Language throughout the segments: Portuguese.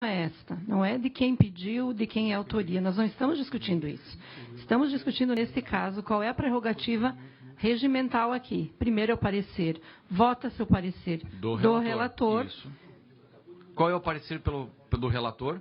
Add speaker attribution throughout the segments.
Speaker 1: é esta, não é de quem pediu, de quem é a autoria. Nós não estamos discutindo isso. Estamos discutindo, nesse caso, qual é a prerrogativa regimental aqui. Primeiro é o parecer. Vota-se o parecer do relator.
Speaker 2: Isso. Qual é o parecer do relator?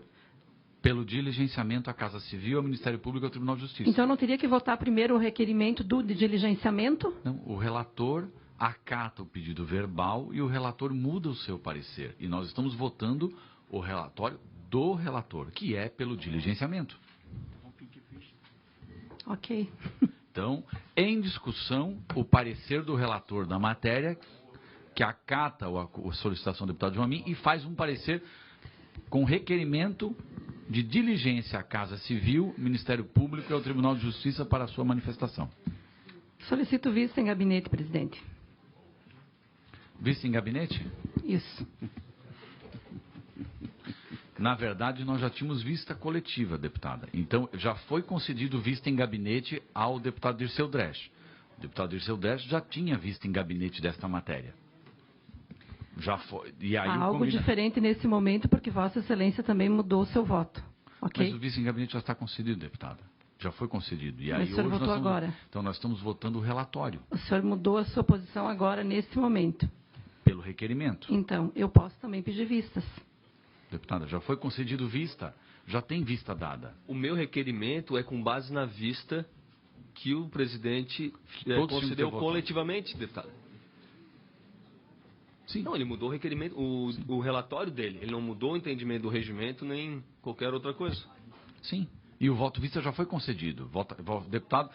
Speaker 2: Pelo diligenciamento à Casa Civil, ao Ministério Público e ao Tribunal de Justiça.
Speaker 1: Então, não teria que votar primeiro o requerimento de diligenciamento?
Speaker 2: Não, o relator acata o pedido verbal e o relator muda o seu parecer. E nós estamos votando o relatório do relator, que é pelo diligenciamento.
Speaker 1: Ok.
Speaker 2: Então, em discussão, o parecer do relator da matéria, que acata a solicitação do deputado João Amin e faz um parecer com requerimento de diligência à Casa Civil, Ministério Público e ao Tribunal de Justiça para a sua manifestação.
Speaker 1: Solicito vista em gabinete, presidente.
Speaker 2: Vista em gabinete?
Speaker 1: Isso.
Speaker 2: Na verdade, nós já tínhamos vista coletiva, deputada. Então, já foi concedido vista em gabinete ao deputado Dirceu Dresch. O deputado Dirceu Dresch já tinha vista em gabinete desta matéria. Já foi. E aí,
Speaker 1: há algo diferente nesse momento, porque Vossa Excelência também mudou o seu voto. Okay?
Speaker 2: Mas o vista em gabinete já está concedido, deputada. Já foi concedido. E aí,
Speaker 1: mas o senhor votou agora.
Speaker 2: Então, nós estamos votando o relatório.
Speaker 1: O senhor mudou a sua posição agora, nesse momento.
Speaker 2: Pelo requerimento.
Speaker 1: Então, eu posso também pedir vistas.
Speaker 2: Deputada, já foi concedido vista, já tem vista dada.
Speaker 3: O meu requerimento é com base na vista que o presidente concedeu coletivamente, deputado.
Speaker 2: Sim.
Speaker 3: Não, ele mudou o requerimento, o relatório dele. Ele não mudou o entendimento do regimento nem qualquer outra coisa.
Speaker 2: Sim. E o voto vista já foi concedido. Deputado,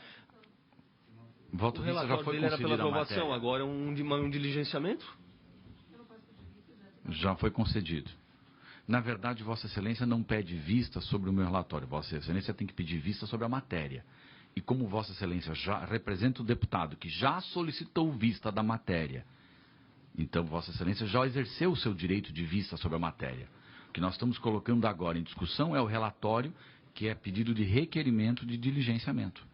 Speaker 2: voto vista já foi concedido. O relatório dele era pela aprovação,
Speaker 3: agora é um diligenciamento?
Speaker 2: Já foi concedido. Na verdade, Vossa Excelência não pede vista sobre o meu relatório. Vossa Excelência tem que pedir vista sobre a matéria. E como Vossa Excelência já representa o deputado que já solicitou vista da matéria, então Vossa Excelência já exerceu o seu direito de vista sobre a matéria. O que nós estamos colocando agora em discussão é o relatório, que é pedido de requerimento de diligenciamento.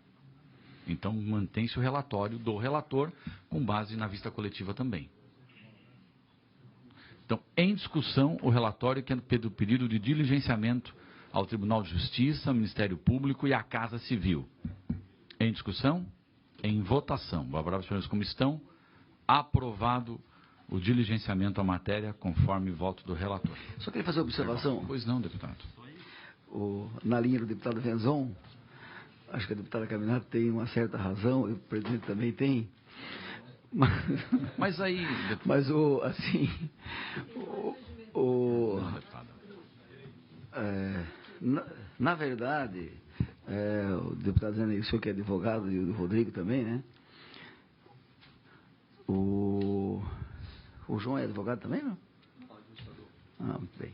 Speaker 2: Então, mantém-se o relatório do relator com base na vista coletiva também. Então, em discussão, o relatório que é do pedido de diligenciamento ao Tribunal de Justiça, ao Ministério Público e à Casa Civil. Em discussão, em votação. Favoráveis, senhores, como estão, aprovado o diligenciamento à matéria, conforme voto do relator.
Speaker 4: Só queria fazer uma observação.
Speaker 2: Pois não, deputado.
Speaker 4: Na linha do deputado Venzon, acho que a deputada Caminati tem uma certa razão, e o presidente também tem.
Speaker 2: Mas aí...
Speaker 4: Mas assim... na verdade, o deputado dizendo aí, o senhor que é advogado, e o Rodrigo também, né? O João é advogado também, não? Ah, muito bem.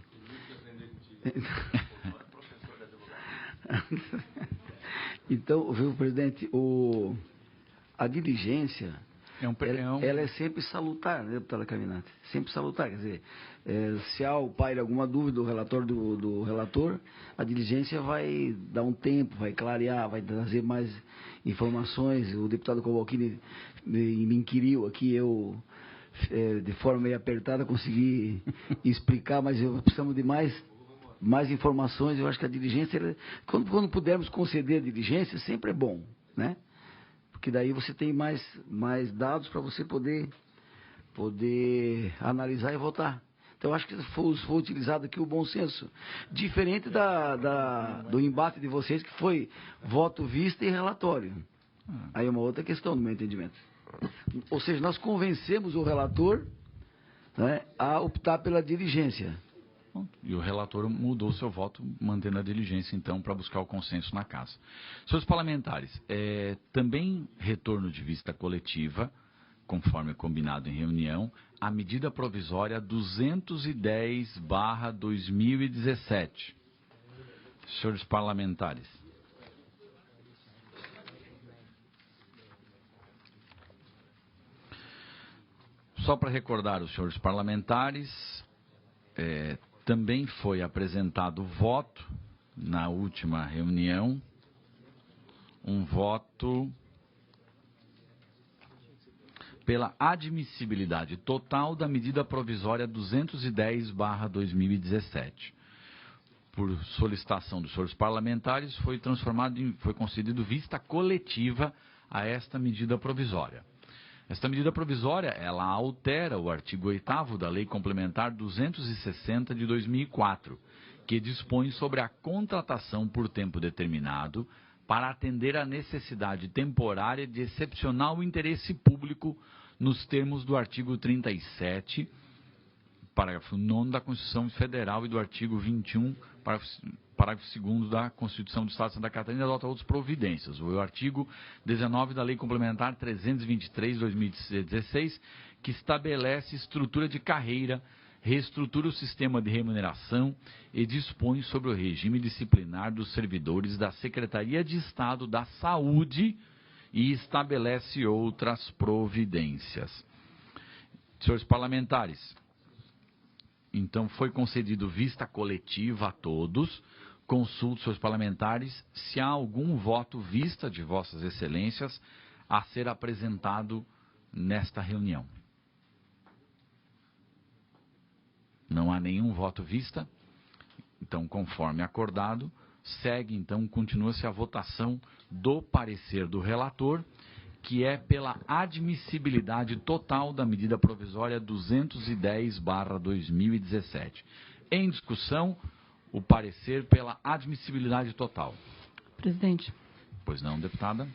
Speaker 4: Então, viu, presidente, a diligência... Ela é sempre salutar, né, deputada Caminati? Sempre salutar, quer dizer, se há o paire alguma dúvida do relatório do relator, a diligência vai dar um tempo, vai clarear, vai trazer mais informações. O deputado Covalcini me inquiriu aqui, eu, de forma meio apertada, consegui explicar, mas precisamos de mais informações. Eu acho que a diligência, quando pudermos conceder a diligência, sempre é bom, né? Porque daí você tem mais dados para você poder analisar e votar. Então, eu acho que foi utilizado aqui o bom senso. Diferente do embate de vocês, que foi voto, vista e relatório. Aí é uma outra questão, no meu entendimento. Ou seja, nós convencemos o relator, né, a optar pela diligência.
Speaker 2: E o relator mudou seu voto, mantendo a diligência, então, para buscar o consenso na casa. Senhores parlamentares, também retorno de vista coletiva, conforme combinado em reunião, a medida provisória 210/2017. Senhores parlamentares. Só para recordar os senhores parlamentares, também foi apresentado voto na última reunião, um voto pela admissibilidade total da medida provisória 210/2017. por solicitação dos senhores parlamentares, foi concedido vista coletiva a esta medida provisória. Esta medida provisória, ela altera o artigo 8º da Lei Complementar 260 de 2004, que dispõe sobre a contratação por tempo determinado para atender à necessidade temporária de excepcional interesse público nos termos do artigo 37, parágrafo 9º da Constituição Federal e do artigo 21, parágrafo 2º da Constituição do Estado de Santa Catarina, adota outras providências. O artigo 19 da Lei Complementar 323 de 2016, que estabelece estrutura de carreira, reestrutura o sistema de remuneração e dispõe sobre o regime disciplinar dos servidores da Secretaria de Estado da Saúde e estabelece outras providências. Senhores parlamentares, então foi concedido vista coletiva a todos. Consulto, senhores parlamentares, se há algum voto vista de vossas excelências a ser apresentado nesta reunião. Não há nenhum voto vista. Então, conforme acordado, continua-se a votação do parecer do relator, que é pela admissibilidade total da medida provisória 210/2017. Em discussão, o parecer pela admissibilidade total.
Speaker 1: Presidente.
Speaker 2: Pois não, deputada?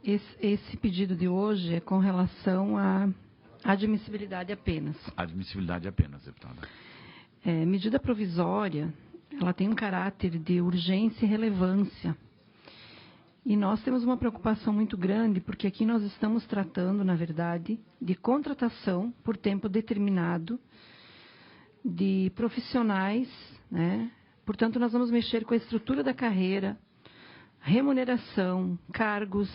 Speaker 1: Esse pedido de hoje é com relação à admissibilidade apenas.
Speaker 2: Admissibilidade apenas, deputada.
Speaker 1: Medida provisória, ela tem um caráter de urgência e relevância. E nós temos uma preocupação muito grande, porque aqui nós estamos tratando, na verdade, de contratação por tempo determinado de profissionais, né? Portanto, nós vamos mexer com a estrutura da carreira, remuneração, cargos,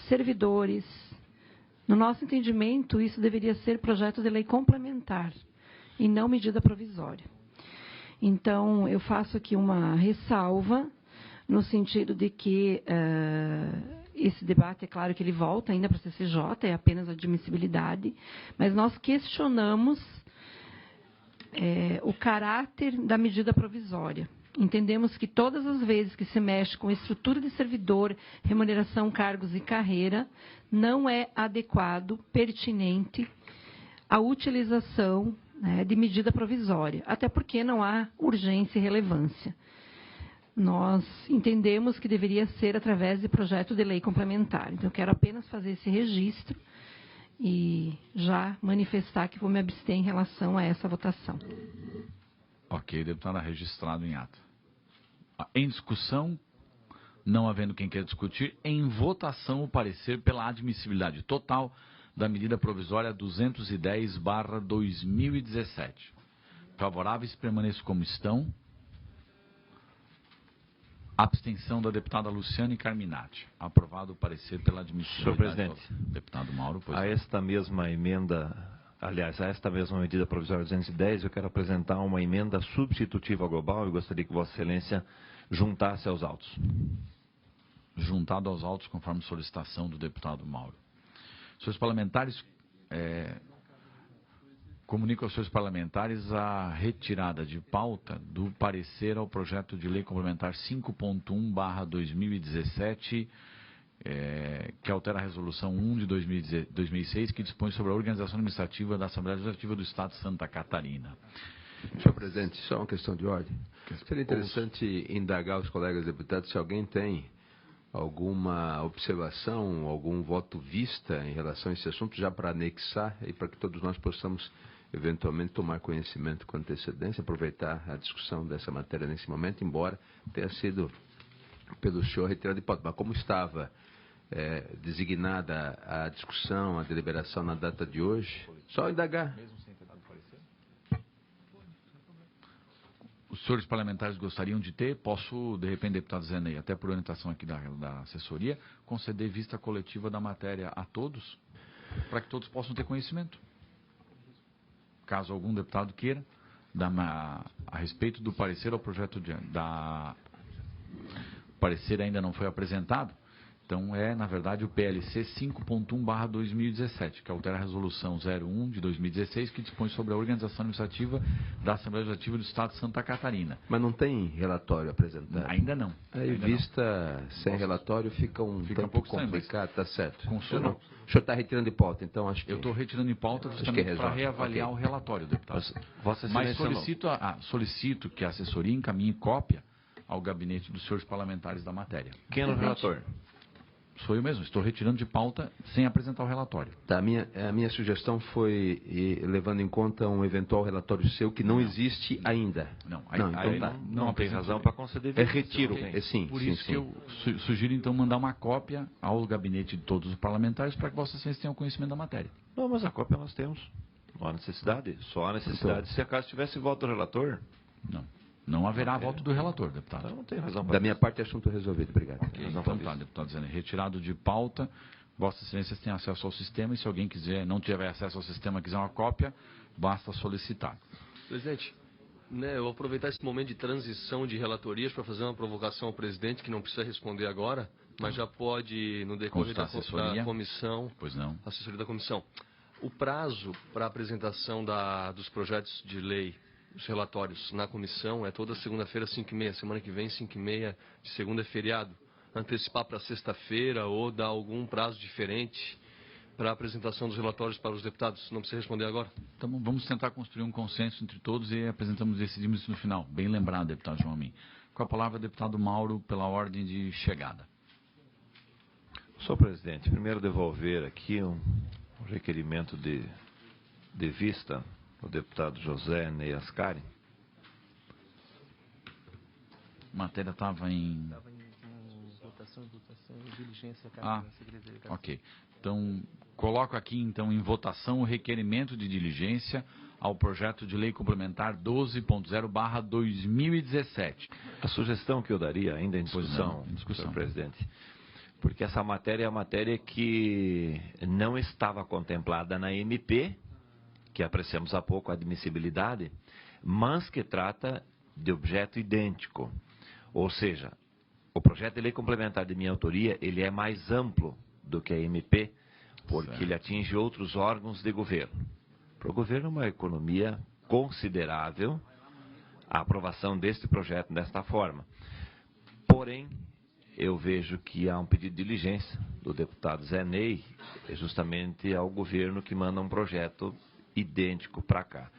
Speaker 1: servidores. No nosso entendimento, isso deveria ser projeto de lei complementar e não medida provisória. Então, eu faço aqui uma ressalva no sentido de que esse debate, é claro que ele volta ainda para a CCJ, é apenas admissibilidade, mas nós questionamos o caráter da medida provisória. Entendemos que todas as vezes que se mexe com estrutura de servidor, remuneração, cargos e carreira, não é adequado, pertinente, a utilização, né, de medida provisória, até porque não há urgência e relevância. Nós entendemos que deveria ser através de projeto de lei complementar. Então, eu quero apenas fazer esse registro e já manifestar que vou me abster em relação a essa votação.
Speaker 2: Ok, deputada, registrado em ata. Em discussão, não havendo quem queira discutir, em votação o parecer pela admissibilidade total da medida provisória 210/2017. Favoráveis permaneçam como estão. Abstenção da deputada Luciane Carminati. Aprovado o parecer pela admissibilidade.
Speaker 5: Senhor presidente,
Speaker 2: deputado Mauro, pois
Speaker 5: a esta mesma emenda, aliás, a esta mesma medida provisória 210, eu quero apresentar uma emenda substitutiva global e gostaria que Vossa Excelência juntasse aos autos.
Speaker 2: Juntado aos autos, conforme solicitação do deputado Mauro. Senhores parlamentares, comunico aos senhores parlamentares a retirada de pauta do parecer ao projeto de lei complementar 5.1/2017, que altera a resolução 1 de 2006, que dispõe sobre a organização administrativa da Assembleia Legislativa do Estado de Santa Catarina.
Speaker 6: Senhor presidente, só uma questão de ordem. Seria interessante indagar os colegas deputados se alguém tem alguma observação, algum voto vista em relação a esse assunto, já para anexar e para que todos nós possamos eventualmente tomar conhecimento com antecedência, aproveitar a discussão dessa matéria nesse momento, embora tenha sido pelo senhor retirado de pauta. Mas como estava designada a discussão, a deliberação na data de hoje, só indagar.
Speaker 2: Os senhores parlamentares gostariam de ter, posso, de repente, deputado Zenei, até por orientação aqui da assessoria, conceder vista coletiva da matéria a todos, para que todos possam ter conhecimento. Caso algum deputado queira, a respeito do parecer ao projeto o parecer ainda não foi apresentado, Então, na verdade, o PLC 5.1/2017, que altera a Resolução 01 de 2016, que dispõe sobre a organização administrativa da Assembleia Legislativa do Estado de Santa Catarina.
Speaker 6: Mas não tem relatório apresentado?
Speaker 2: Ainda não.
Speaker 6: Aí, vista sem relatório, fica um pouco complicado, está certo. O senhor está retirando de pauta, então acho que...
Speaker 2: Eu estou retirando de pauta justamente para reavaliar o relatório, deputado. Mas solicito que a assessoria encaminhe cópia ao gabinete dos senhores parlamentares da matéria.
Speaker 5: Quem é o relator?
Speaker 2: Sou eu mesmo, estou retirando de pauta sem apresentar o relatório.
Speaker 6: Tá, a minha sugestão foi, levando em conta um eventual relatório seu que não existe ainda.
Speaker 5: Não tem razão para conceder.
Speaker 6: Retiro, sim.
Speaker 2: Por isso que eu sugiro, então, mandar uma cópia ao gabinete de todos os parlamentares para que Vossa Excelência tenha conhecimento da matéria.
Speaker 5: Não, mas a cópia nós temos. Não há necessidade. Só há necessidade se acaso tivesse voto do relator.
Speaker 2: Não haverá voto do relator, deputado.
Speaker 5: Não tem razão.
Speaker 6: Da minha parte, assunto resolvido. Obrigado.
Speaker 2: Okay, então tá, deputado Zene. Retirado de pauta, Vossa Excelência tem acesso ao sistema e se alguém não tiver acesso ao sistema e quiser uma cópia, basta solicitar.
Speaker 3: Presidente, eu vou aproveitar esse momento de transição de relatorias para fazer uma provocação ao presidente, que não precisa responder agora, mas já pode, no decorrer da comissão...
Speaker 2: Pois não.
Speaker 3: Assessoria da comissão. O prazo para a apresentação dos projetos de lei, os relatórios na comissão, é toda segunda-feira, 5h30. Semana que vem, 5h30, de segunda é feriado. Antecipar para sexta-feira ou dar algum prazo diferente para a apresentação dos relatórios para os deputados? Não precisa responder agora.
Speaker 2: Então, vamos tentar construir um consenso entre todos e decidimos isso no final. Bem lembrado, deputado João Amin. Com a palavra, deputado Mauro, pela ordem de chegada.
Speaker 5: Senhor presidente, primeiro devolver aqui um requerimento de vista o deputado José Ney Ascari.
Speaker 2: A matéria estava em
Speaker 7: votação e diligência.
Speaker 2: Ok. Então, coloco aqui em votação o requerimento de diligência ao projeto de lei complementar 12.0/2017.
Speaker 5: A sugestão que eu daria ainda em discussão, senhor presidente, porque essa matéria é a matéria que não estava contemplada na MP, que apreciamos há pouco a admissibilidade, mas que trata de objeto idêntico. Ou seja, o projeto de lei complementar de minha autoria, ele é mais amplo do que a MP, porque ele atinge outros órgãos de governo. Para o governo é uma economia considerável a aprovação deste projeto desta forma. Porém, eu vejo que há um pedido de diligência do deputado Zé Ney, justamente ao governo que manda um projeto idêntico para cá.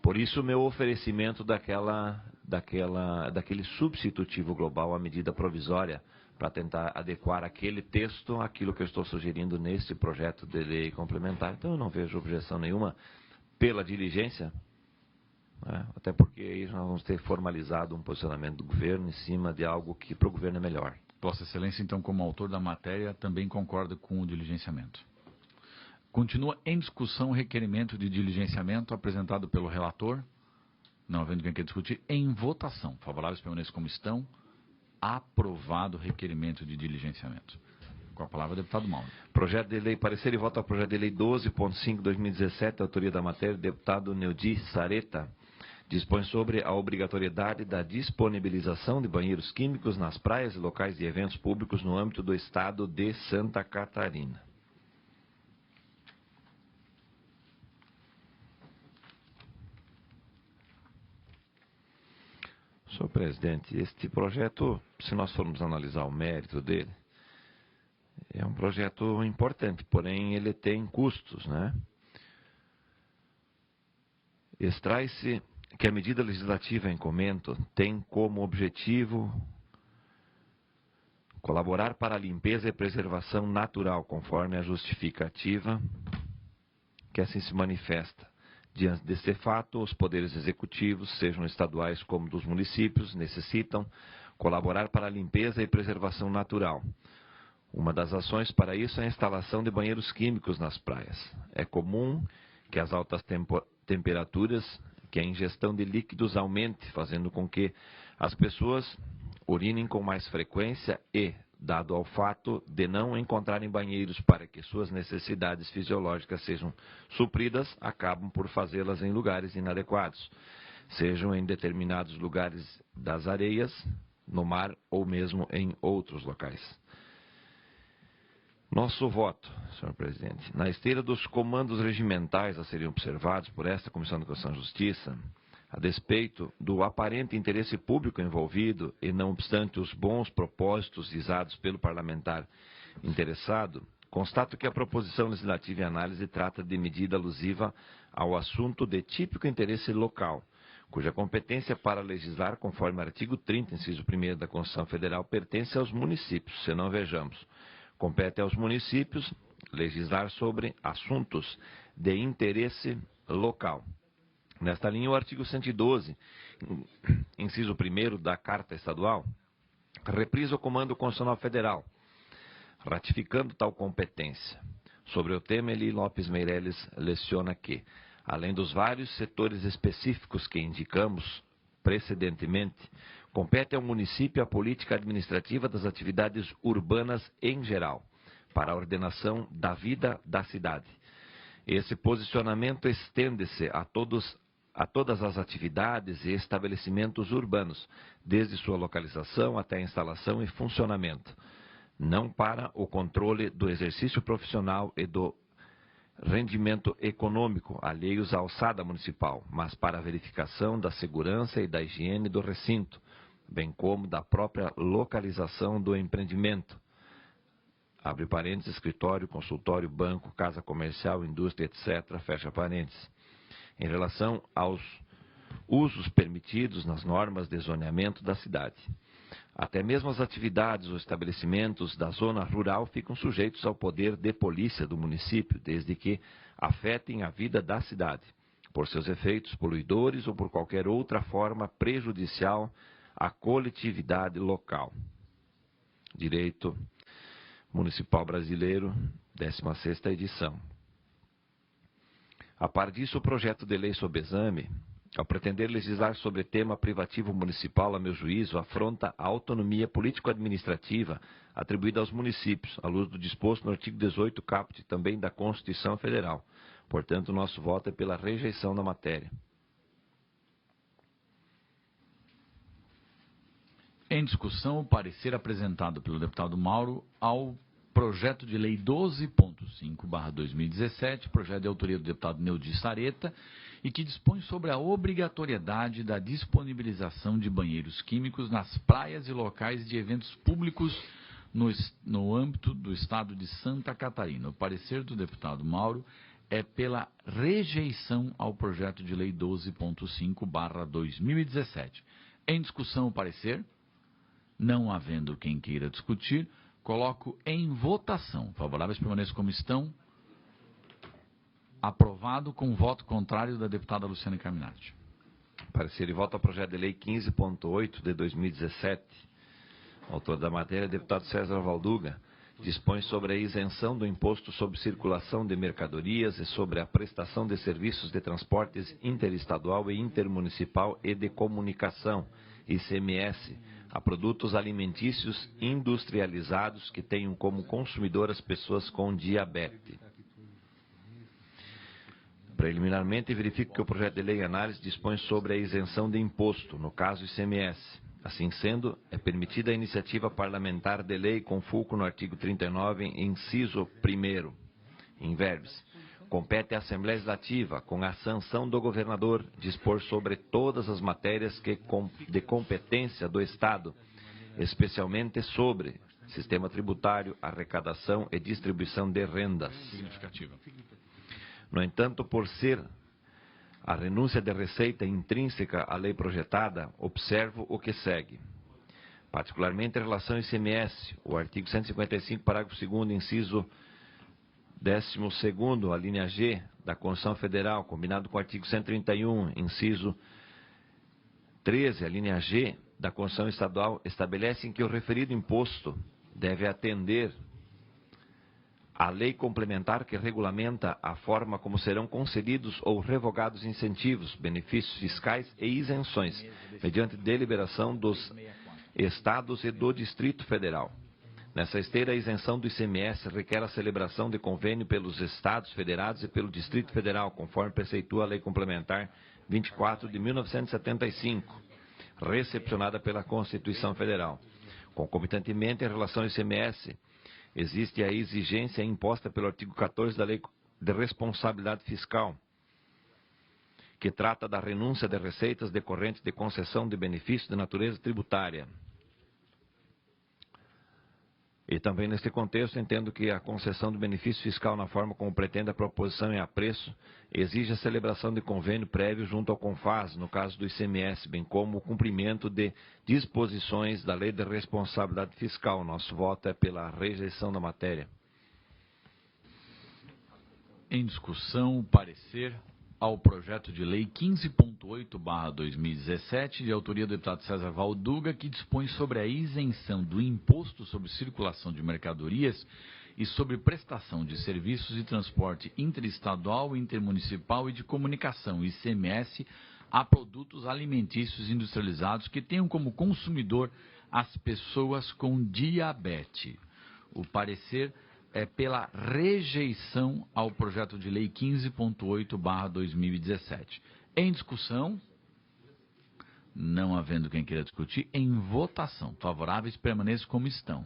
Speaker 5: Por isso o meu oferecimento daquele substitutivo global à medida provisória para tentar adequar aquele texto àquilo que eu estou sugerindo neste projeto de lei complementar. Então eu não vejo objeção nenhuma pela diligência, até porque aí nós vamos ter formalizado um posicionamento do governo em cima de algo que para o governo é melhor.
Speaker 2: Vossa Excelência, então, como autor da matéria, também concorda com o diligenciamento. Continua em discussão o requerimento de diligenciamento apresentado pelo relator. Não havendo quem quer discutir, em votação. Favoráveis permaneçam como estão. Aprovado o requerimento de diligenciamento. Com a palavra, deputado Mauro.
Speaker 5: Projeto de lei, parecer e voto ao projeto de lei 12.5/2017, autoria da matéria, deputado Neudi Sareta, dispõe sobre a obrigatoriedade da disponibilização de banheiros químicos nas praias e locais de eventos públicos no âmbito do estado de Santa Catarina. Senhor presidente, este projeto, se nós formos analisar o mérito dele, é um projeto importante, porém ele tem custos, né? Extrai-se que a medida legislativa em comento tem como objetivo colaborar para a limpeza e preservação natural, conforme a justificativa que assim se manifesta. Diante deste fato, os poderes executivos, sejam estaduais como dos municípios, necessitam colaborar para a limpeza e preservação natural. Uma das ações para isso é a instalação de banheiros químicos nas praias. É comum que as altas temperaturas, que a ingestão de líquidos aumente, fazendo com que as pessoas urinem com mais frequência e, dado ao fato de não encontrarem banheiros para que suas necessidades fisiológicas sejam supridas, acabam por fazê-las em lugares inadequados, sejam em determinados lugares das areias, no mar ou mesmo em outros locais. Nosso voto, senhor presidente, na esteira dos comandos regimentais a serem observados por esta Comissão de Constituição e Justiça, a despeito do aparente interesse público envolvido e não obstante os bons propósitos visados pelo parlamentar interessado, constato que a proposição legislativa em análise trata de medida alusiva ao assunto de típico interesse local, cuja competência para legislar, conforme o artigo 30, inciso 1º da Constituição Federal, pertence aos municípios, se não vejamos. Compete aos municípios legislar sobre assuntos de interesse local. Nesta linha, o artigo 112, inciso 1º da Carta Estadual, reprisa o Comando Constitucional Federal, ratificando tal competência. Sobre o tema, Eli Lopes Meireles leciona que, além dos vários setores específicos que indicamos precedentemente, compete ao município a política administrativa das atividades urbanas em geral, para a ordenação da vida da cidade. Esse posicionamento estende-se a todas as atividades e estabelecimentos urbanos, desde sua localização até a instalação e funcionamento, não para o controle do exercício profissional e do rendimento econômico alheios à alçada municipal, mas para a verificação da segurança e da higiene do recinto, bem como da própria localização do empreendimento. Abre parênteses, escritório, consultório, banco, casa comercial, indústria, etc., fecha parênteses. Em relação aos usos permitidos nas normas de zoneamento da cidade. Até mesmo as atividades ou estabelecimentos da zona rural ficam sujeitos ao poder de polícia do município, desde que afetem a vida da cidade, por seus efeitos poluidores ou por qualquer outra forma prejudicial à coletividade local. Direito Municipal Brasileiro, 16ª edição. A par disso, o projeto de lei sob exame, ao pretender legislar sobre tema privativo municipal, a meu juízo, afronta a autonomia político-administrativa atribuída aos municípios, à luz do disposto no artigo 18 caput também da Constituição Federal. Portanto, nosso voto é pela rejeição da matéria.
Speaker 2: Em discussão, o parecer apresentado pelo deputado Mauro ao projeto de lei 12.5/2017, projeto de autoria do deputado Neudi Sareta, e que dispõe sobre a obrigatoriedade da disponibilização de banheiros químicos nas praias e locais de eventos públicos no âmbito do estado de Santa Catarina. O parecer do deputado Mauro é pela rejeição ao projeto de lei 12.5/2017. Em discussão o parecer, não havendo quem queira discutir, coloco em votação. Favoráveis permaneçam como estão. Aprovado com voto contrário da deputada Luciana Carminati.
Speaker 5: Parecer e voto ao projeto de lei 15.8 de 2017. Autor da matéria, deputado César Valduga, dispõe sobre a isenção do imposto sobre circulação de mercadorias e sobre a prestação de serviços de transportes interestadual e intermunicipal e de comunicação, ICMS, a produtos alimentícios industrializados que tenham como consumidor as pessoas com diabetes. Preliminarmente, verifico que o projeto de lei em análise dispõe sobre a isenção de imposto, no caso ICMS. Assim sendo, é permitida a iniciativa parlamentar de lei com fulcro no artigo 39, inciso 1º, em verbis. Compete à Assembleia Legislativa, com a sanção do governador, dispor sobre todas as matérias de competência do Estado, especialmente sobre sistema tributário, arrecadação e distribuição de rendas.
Speaker 2: Significativa.
Speaker 5: No entanto, por ser a renúncia de receita intrínseca à lei projetada, observo o que segue. Particularmente em relação ao ICMS, o artigo 155, parágrafo 2º, inciso 12º, a linha G da Constituição Federal, combinado com o artigo 131, inciso 13, a linha G da Constituição Estadual, estabelecem que o referido imposto deve atender à lei complementar que regulamenta a forma como serão concedidos ou revogados incentivos, benefícios fiscais e isenções, mediante deliberação dos Estados e do Distrito Federal. Nessa esteira, a isenção do ICMS requer a celebração de convênio pelos Estados Federados e pelo Distrito Federal, conforme preceitua a Lei Complementar 24 de 1975, recepcionada pela Constituição Federal. Concomitantemente, em relação ao ICMS, existe a exigência imposta pelo artigo 14 da Lei de Responsabilidade Fiscal, que trata da renúncia de receitas decorrentes de concessão de benefícios de natureza tributária. E também, neste contexto, entendo que a concessão de benefício fiscal na forma como pretende a proposição e a preço exige a celebração de convênio prévio junto ao CONFAS, no caso do ICMS, bem como o cumprimento de disposições da Lei de Responsabilidade Fiscal. Nosso voto é pela rejeição da matéria.
Speaker 2: Em discussão, o parecer ao projeto de lei 15.8/2017, de autoria do deputado César Valduga, que dispõe sobre a isenção do imposto sobre circulação de mercadorias e sobre prestação de serviços de transporte interestadual, intermunicipal e de comunicação, ICMS, a produtos alimentícios industrializados que tenham como consumidor as pessoas com diabetes. O parecer é pela rejeição ao projeto de lei 15.8/2017. Em discussão, não havendo quem queira discutir, em votação. Favoráveis permaneçam como estão.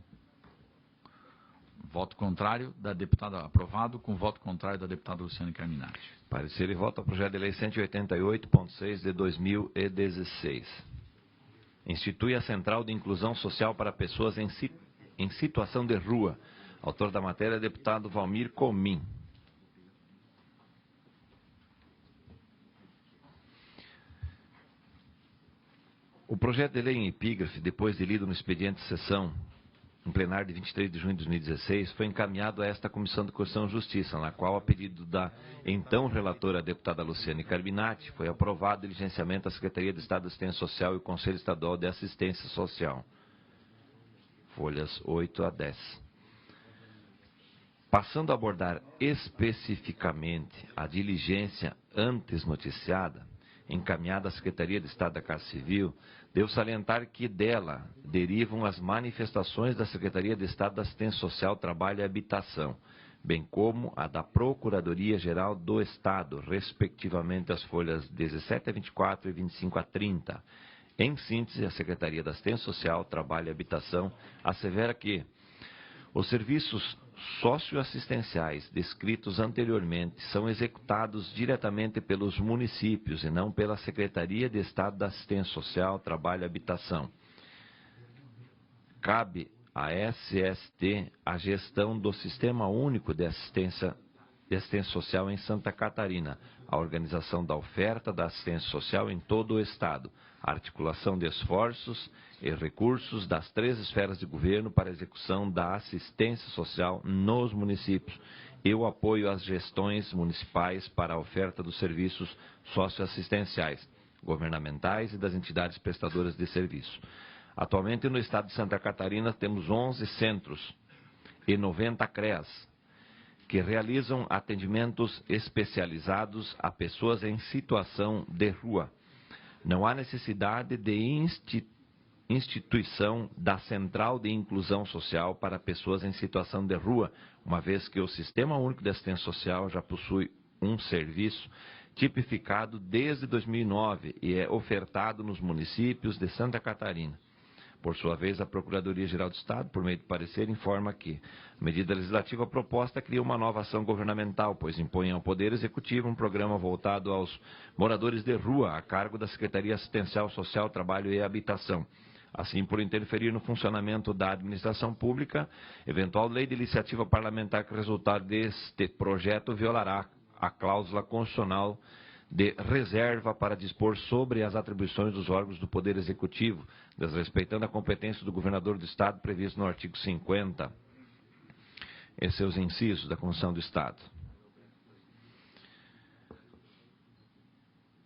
Speaker 2: Voto contrário da deputada, aprovado com voto contrário da deputada Luciane Carminati.
Speaker 5: Parecer e voto ao projeto de lei 188.6 de 2016. Institui a Central de Inclusão Social para Pessoas em Situação de Rua. Autor da matéria é deputado Valmir Comim. O projeto de lei em epígrafe, depois de lido no expediente de sessão, em plenário de 23 de junho de 2016, foi encaminhado a esta Comissão de Constituição e Justiça, na qual, a pedido da então relatora, a deputada Luciane Carminati, foi aprovado o diligenciamento da Secretaria de Estado de Assistência Social e o Conselho Estadual de Assistência Social. Folhas 8 a 10. Passando a abordar especificamente a diligência antes noticiada, encaminhada à Secretaria de Estado da Casa Civil, devo salientar que dela derivam as manifestações da Secretaria de Estado da Assistência Social, Trabalho e Habitação, bem como a da Procuradoria-Geral do Estado, respectivamente as folhas 17 a 24 e 25 a 30. Em síntese, a Secretaria da Assistência Social, Trabalho e Habitação assevera que os serviços socioassistenciais descritos anteriormente são executados diretamente pelos municípios e não pela Secretaria de Estado da Assistência Social, Trabalho e Habitação. Cabe à SST a gestão do Sistema Único de Assistência Social em Santa Catarina, a organização da oferta da assistência social em todo o Estado, a articulação de esforços e recursos das 3 esferas de governo para a execução da assistência social nos municípios e o apoio às gestões municipais para a oferta dos serviços socioassistenciais, governamentais e das entidades prestadoras de serviço. Atualmente, no Estado de Santa Catarina, temos 11 centros e 90 CREAs, que realizam atendimentos especializados a pessoas em situação de rua. Não há necessidade de instituição da Central de Inclusão Social para pessoas em situação de rua, uma vez que o Sistema Único de Assistência Social já possui um serviço tipificado desde 2009 e é ofertado nos municípios de Santa Catarina. Por sua vez, a Procuradoria-Geral do Estado, por meio de parecer, informa que a medida legislativa proposta cria uma nova ação governamental, pois impõe ao Poder Executivo um programa voltado aos moradores de rua, a cargo da Secretaria Assistencial Social, Trabalho e Habitação. Assim, por interferir no funcionamento da administração pública, eventual lei de iniciativa parlamentar que resultar deste projeto violará a cláusula constitucional de reserva para dispor sobre as atribuições dos órgãos do Poder Executivo, desrespeitando a competência do governador do Estado previsto no artigo 50 e seus incisos da Constituição do Estado.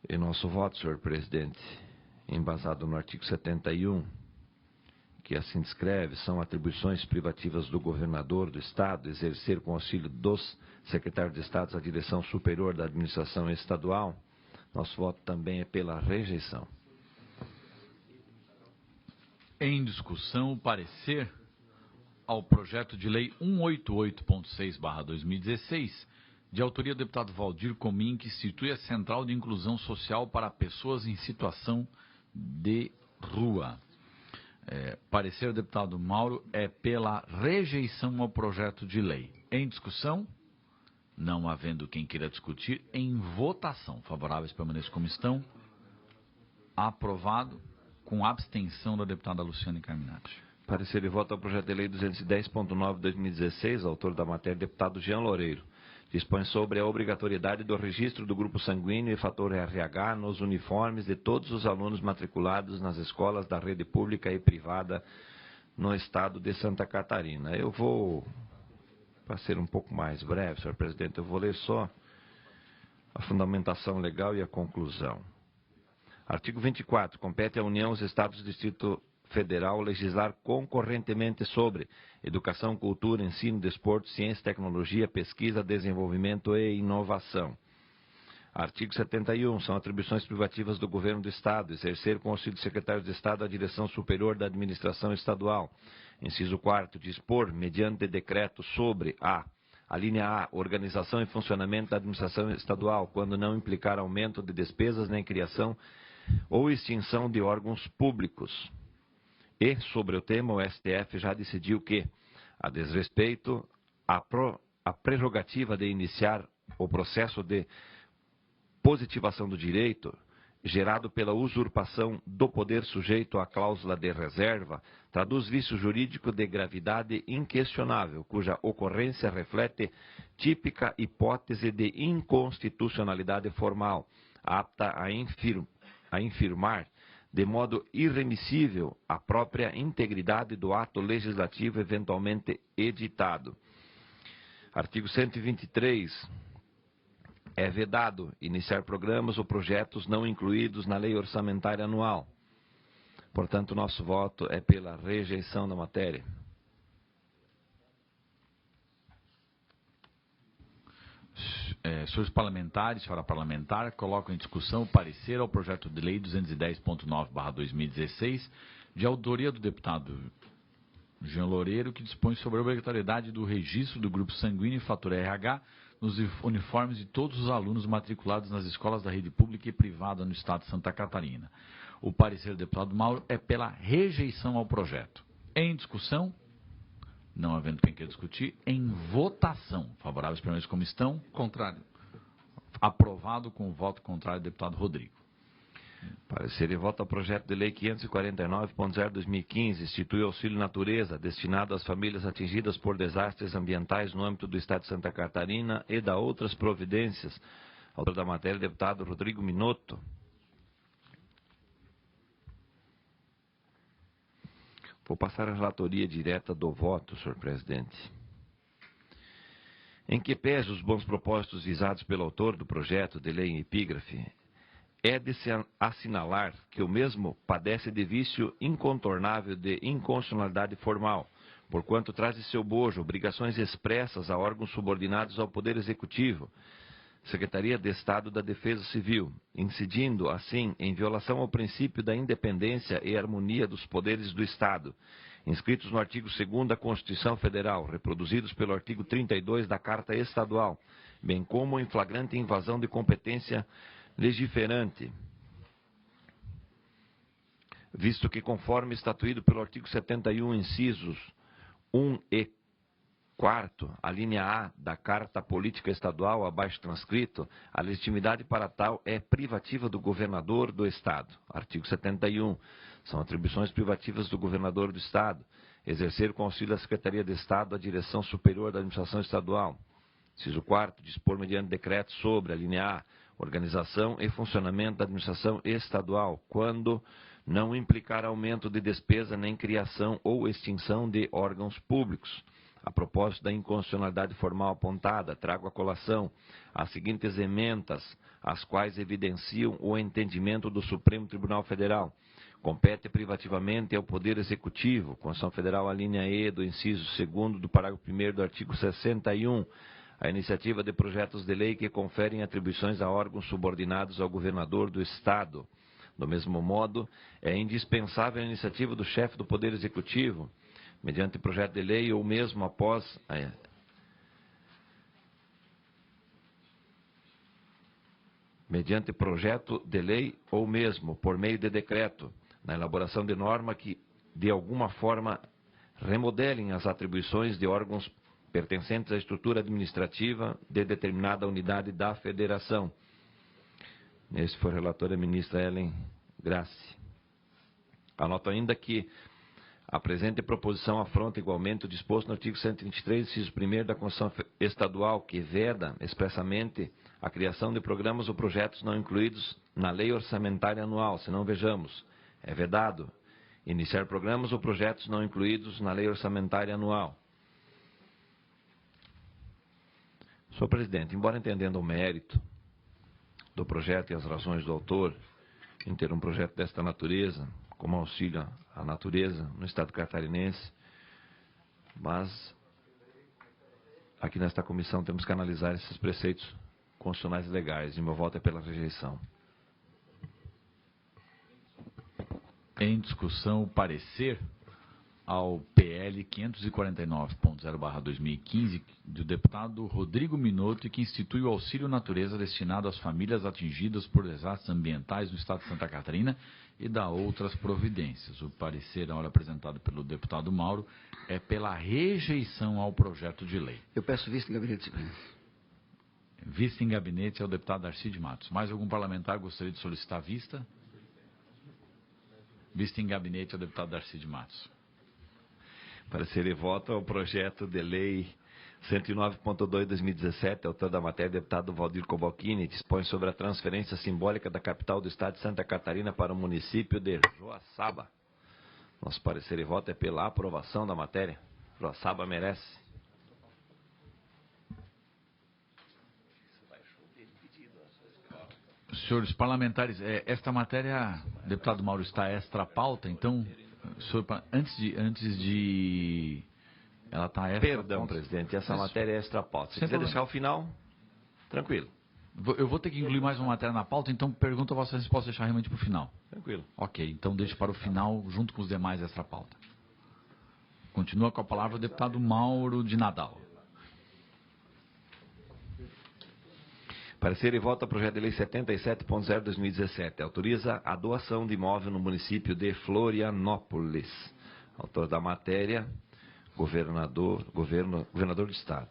Speaker 5: E nosso voto, senhor presidente, embasado no artigo 71, que assim descreve, são atribuições privativas do governador do Estado exercer com auxílio dos secretários de Estado a direção superior da administração estadual. Nosso voto também é pela rejeição.
Speaker 2: Em discussão, o parecer ao projeto de lei 188.6/2016, de autoria do deputado Valdir Comim, que institui a Central de Inclusão Social para pessoas em situação de rua. Parecer do deputado Mauro é pela rejeição ao projeto de lei. Em discussão, não havendo quem queira discutir, em votação. Favoráveis permaneçam como estão. Aprovado com abstenção da deputada Luciane Carminati.
Speaker 5: Parecer de voto ao projeto de lei 210.9/2016, autor da matéria, deputado Jean Loureiro. Dispõe sobre a obrigatoriedade do registro do grupo sanguíneo e fator RH nos uniformes de todos os alunos matriculados nas escolas da rede pública e privada no estado de Santa Catarina. Eu vou, para ser um pouco mais breve, senhor presidente, eu vou ler só a fundamentação legal e a conclusão. Artigo 24. Compete à União, os Estados e Distrito Federal legislar concorrentemente sobre educação, cultura, ensino, desporto, ciência, tecnologia, pesquisa, desenvolvimento e inovação. Artigo 71. São atribuições privativas do Governo do Estado exercer com auxílio do Secretário de Estado a direção superior da administração estadual. Inciso 4º. Dispor, mediante decreto, sobre a linha A, organização e funcionamento da administração estadual, quando não implicar aumento de despesas nem criação ou extinção de órgãos públicos. E, sobre o tema, o STF já decidiu que, a desrespeito, a prerrogativa de iniciar o processo de positivação do direito, gerado pela usurpação do poder sujeito à cláusula de reserva, traduz vício jurídico de gravidade inquestionável, cuja ocorrência reflete típica hipótese de inconstitucionalidade formal, apta a infirmar de modo irremissível a própria integridade do ato legislativo eventualmente editado. Artigo 123. É vedado iniciar programas ou projetos não incluídos na lei orçamentária anual. Portanto, nosso voto é pela rejeição da matéria.
Speaker 2: Senhores parlamentares, senhora parlamentar, colocam em discussão o parecer ao projeto de lei 210.9/2016, de autoria do deputado Jean Loureiro, que dispõe sobre a obrigatoriedade do registro do grupo sanguíneo e fator RH nos uniformes de todos os alunos matriculados nas escolas da rede pública e privada no estado de Santa Catarina. O parecer do deputado Mauro é pela rejeição ao projeto. Em discussão, não havendo quem queira discutir, em votação. Favoráveis permanecem como estão.
Speaker 3: Contrário.
Speaker 2: Aprovado com o voto contrário do deputado Rodrigo.
Speaker 5: Parecer e voto ao projeto de lei 549.0/2015, institui o auxílio natureza destinado às famílias atingidas por desastres ambientais no âmbito do estado de Santa Catarina e da outras providências. Autor da matéria, deputado Rodrigo Minotto. Vou passar a relatoria direta do voto, senhor presidente. Em que pese os bons propósitos visados pelo autor do projeto de lei em epígrafe, é de se assinalar que o mesmo padece de vício incontornável de inconstitucionalidade formal, porquanto traz de seu bojo obrigações expressas a órgãos subordinados ao Poder Executivo, Secretaria de Estado da Defesa Civil, incidindo, assim, em violação ao princípio da independência e harmonia dos poderes do Estado, inscritos no artigo 2º da Constituição Federal, reproduzidos pelo artigo 32 da Carta Estadual, bem como em flagrante invasão de competência legiferante, visto que, conforme estatuído pelo artigo 71, incisos 1 e 4º, a linha A da Carta Política Estadual, abaixo transcrito, a legitimidade para tal é privativa do governador do Estado. Artigo 71. São atribuições privativas do governador do Estado exercer com auxílio da Secretaria de Estado a direção superior da administração estadual. Inciso 4º. Dispor mediante decreto sobre a linha A, organização e funcionamento da administração estadual, quando não implicar aumento de despesa nem criação ou extinção de órgãos públicos. A propósito da inconstitucionalidade formal apontada, trago à colação as seguintes emendas, as quais evidenciam o entendimento do Supremo Tribunal Federal. Compete privativamente ao Poder Executivo, Constituição Federal, a linha E do inciso 2º do parágrafo 1º do artigo 61, a iniciativa de projetos de lei que conferem atribuições a órgãos subordinados ao governador do Estado. Do mesmo modo, é indispensável a iniciativa do chefe do Poder Executivo, mediante projeto de lei ou mesmo após mediante projeto de lei ou mesmo por meio de decreto, na elaboração de norma que de alguma forma, remodelem as atribuições de órgãos pertencentes à estrutura administrativa de determinada unidade da federação. Esse foi o relator da ministra Ellen Grassi. Anoto ainda que a presente proposição afronta igualmente o disposto no artigo 123, inciso 1º da Constituição Estadual, que veda expressamente a criação de programas ou projetos não incluídos na lei orçamentária anual. Se não, vejamos, é vedado iniciar programas ou projetos não incluídos na lei orçamentária anual. Senhor presidente, embora entendendo o mérito do projeto e as razões do autor em ter um projeto desta natureza, como auxílio à natureza no estado catarinense, mas aqui nesta comissão temos que analisar esses preceitos constitucionais e legais, e meu voto é pela rejeição.
Speaker 2: Em discussão o parecer ao PL 549.0/2015 do deputado Rodrigo Minotto, que institui o auxílio natureza destinado às famílias atingidas por desastres ambientais no estado de Santa Catarina e da outras providências. O parecer, na hora apresentado pelo deputado Mauro, é pela rejeição ao projeto de lei.
Speaker 4: Eu peço vista em gabinete.
Speaker 2: Vista em gabinete é o deputado Darcy de Matos. Mais algum parlamentar gostaria de solicitar vista? Vista em gabinete é o deputado Darcy de Matos.
Speaker 5: Parecer e voto ao projeto de lei 109.2/2017, autor da matéria, deputado Valdir Cobalcini, dispõe sobre a transferência simbólica da capital do estado de Santa Catarina para o município de Joaçaba. Nosso parecer e voto é pela aprovação da matéria. Joaçaba merece.
Speaker 2: Senhores parlamentares, esta matéria, deputado Mauro, está extra pauta, então, senhor, antes de ela está extra
Speaker 5: Perdão,
Speaker 2: pauta.
Speaker 5: Presidente, essa matéria é extra pauta. Se quiser
Speaker 2: problema.
Speaker 5: deixar ao final, tranquilo.
Speaker 2: Eu vou ter que incluir mais uma matéria na pauta, então pergunto a Vossa Excelência se posso deixar realmente para o final.
Speaker 5: Tranquilo.
Speaker 2: Ok, então deixe para o final, junto com os demais extra pauta. Continua com a palavra o deputado Mauro de Nadal.
Speaker 5: Parecer e voto ao projeto de lei 77.0/2017. Autoriza a doação de imóvel no município de Florianópolis. Autor da matéria, governador do estado.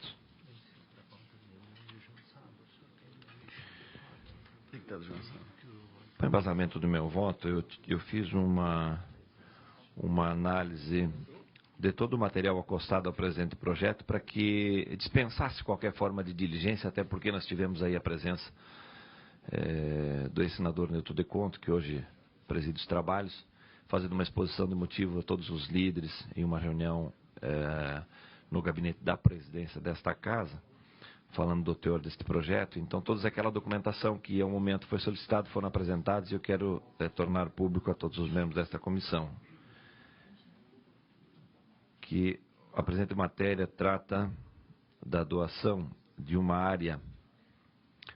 Speaker 5: Para embasamento do meu voto, eu fiz uma análise de todo o material acostado ao presente projeto para que dispensasse qualquer forma de diligência, até porque nós tivemos aí a presença do ex-senador Nilton de Conto, que hoje preside os trabalhos, fazendo uma exposição de motivo a todos os líderes em uma reunião no gabinete da presidência desta casa, falando do teor deste projeto. Então, toda aquela documentação que ao momento foi solicitada foram apresentadas e eu quero tornar público a todos os membros desta comissão que a presente matéria trata da doação de uma área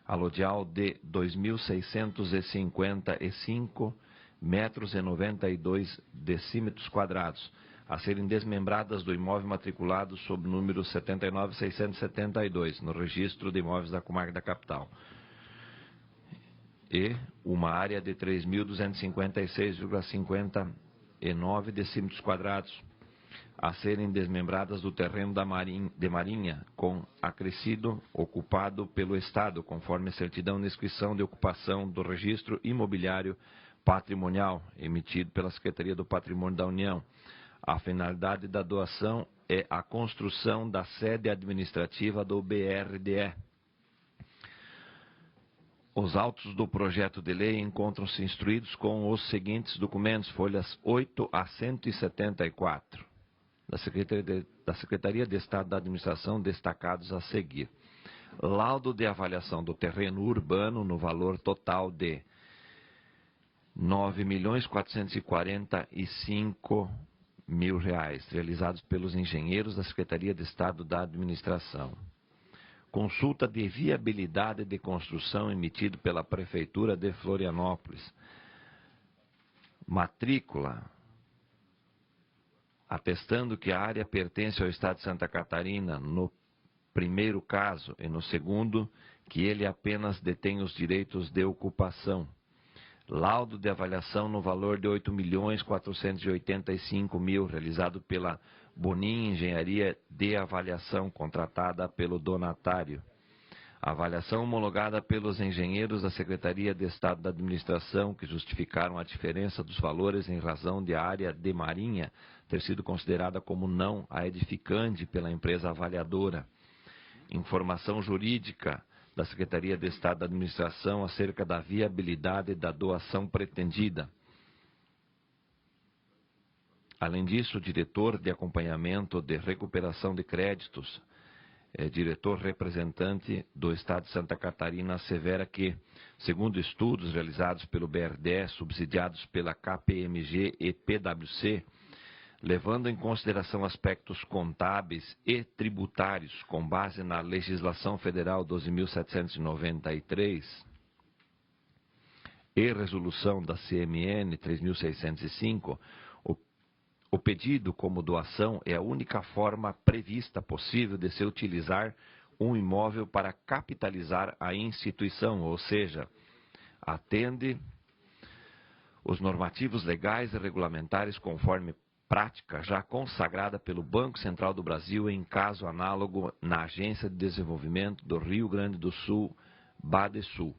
Speaker 5: alodial de 2.655 metros e 92 decímetros quadrados, a serem desmembradas do imóvel matriculado sob o número 79.672, no registro de imóveis da comarca da capital, e uma área de 3.256,59 decímetros quadrados, a serem desmembradas do terreno de Marinha, com acrescido ocupado pelo Estado, conforme a certidão de inscrição de ocupação do registro imobiliário patrimonial, emitido pela Secretaria do Patrimônio da União. A finalidade da doação é a construção da sede administrativa do BRDE. Os autos do projeto de lei encontram-se instruídos com os seguintes documentos, folhas 8 a 174. Da Secretaria de Estado da Administração, destacados a seguir. Laudo de avaliação do terreno urbano no valor total de R$ 9.445.000, realizados pelos engenheiros da Secretaria de Estado da Administração. Consulta de viabilidade de construção emitido pela Prefeitura de Florianópolis. Matrícula atestando que a área pertence ao Estado de Santa Catarina, no primeiro caso, e no segundo, que ele apenas detém os direitos de ocupação. laudo de avaliação no valor de R$ 8.485.000, realizado pela Bonin Engenharia de Avaliação, contratada pelo donatário. A avaliação homologada pelos engenheiros da Secretaria de Estado da Administração, que justificaram a diferença dos valores em razão de a área de marinha ter sido considerada como não edificante pela empresa avaliadora. Informação jurídica da Secretaria de Estado da Administração acerca da viabilidade da doação pretendida. Além disso, o diretor de acompanhamento de recuperação de créditos, diretor representante do Estado de Santa Catarina, assevera que, segundo estudos realizados pelo BRDE, subsidiados pela KPMG e PwC, levando em consideração aspectos contábeis e tributários com base na legislação federal 12.793 e resolução da CMN 3.605, o pedido como doação é a única forma prevista possível de se utilizar um imóvel para capitalizar a instituição, ou seja, atende os normativos legais e regulamentares conforme prática já consagrada pelo Banco Central do Brasil em caso análogo na Agência de Desenvolvimento do Rio Grande do Sul, Badesul,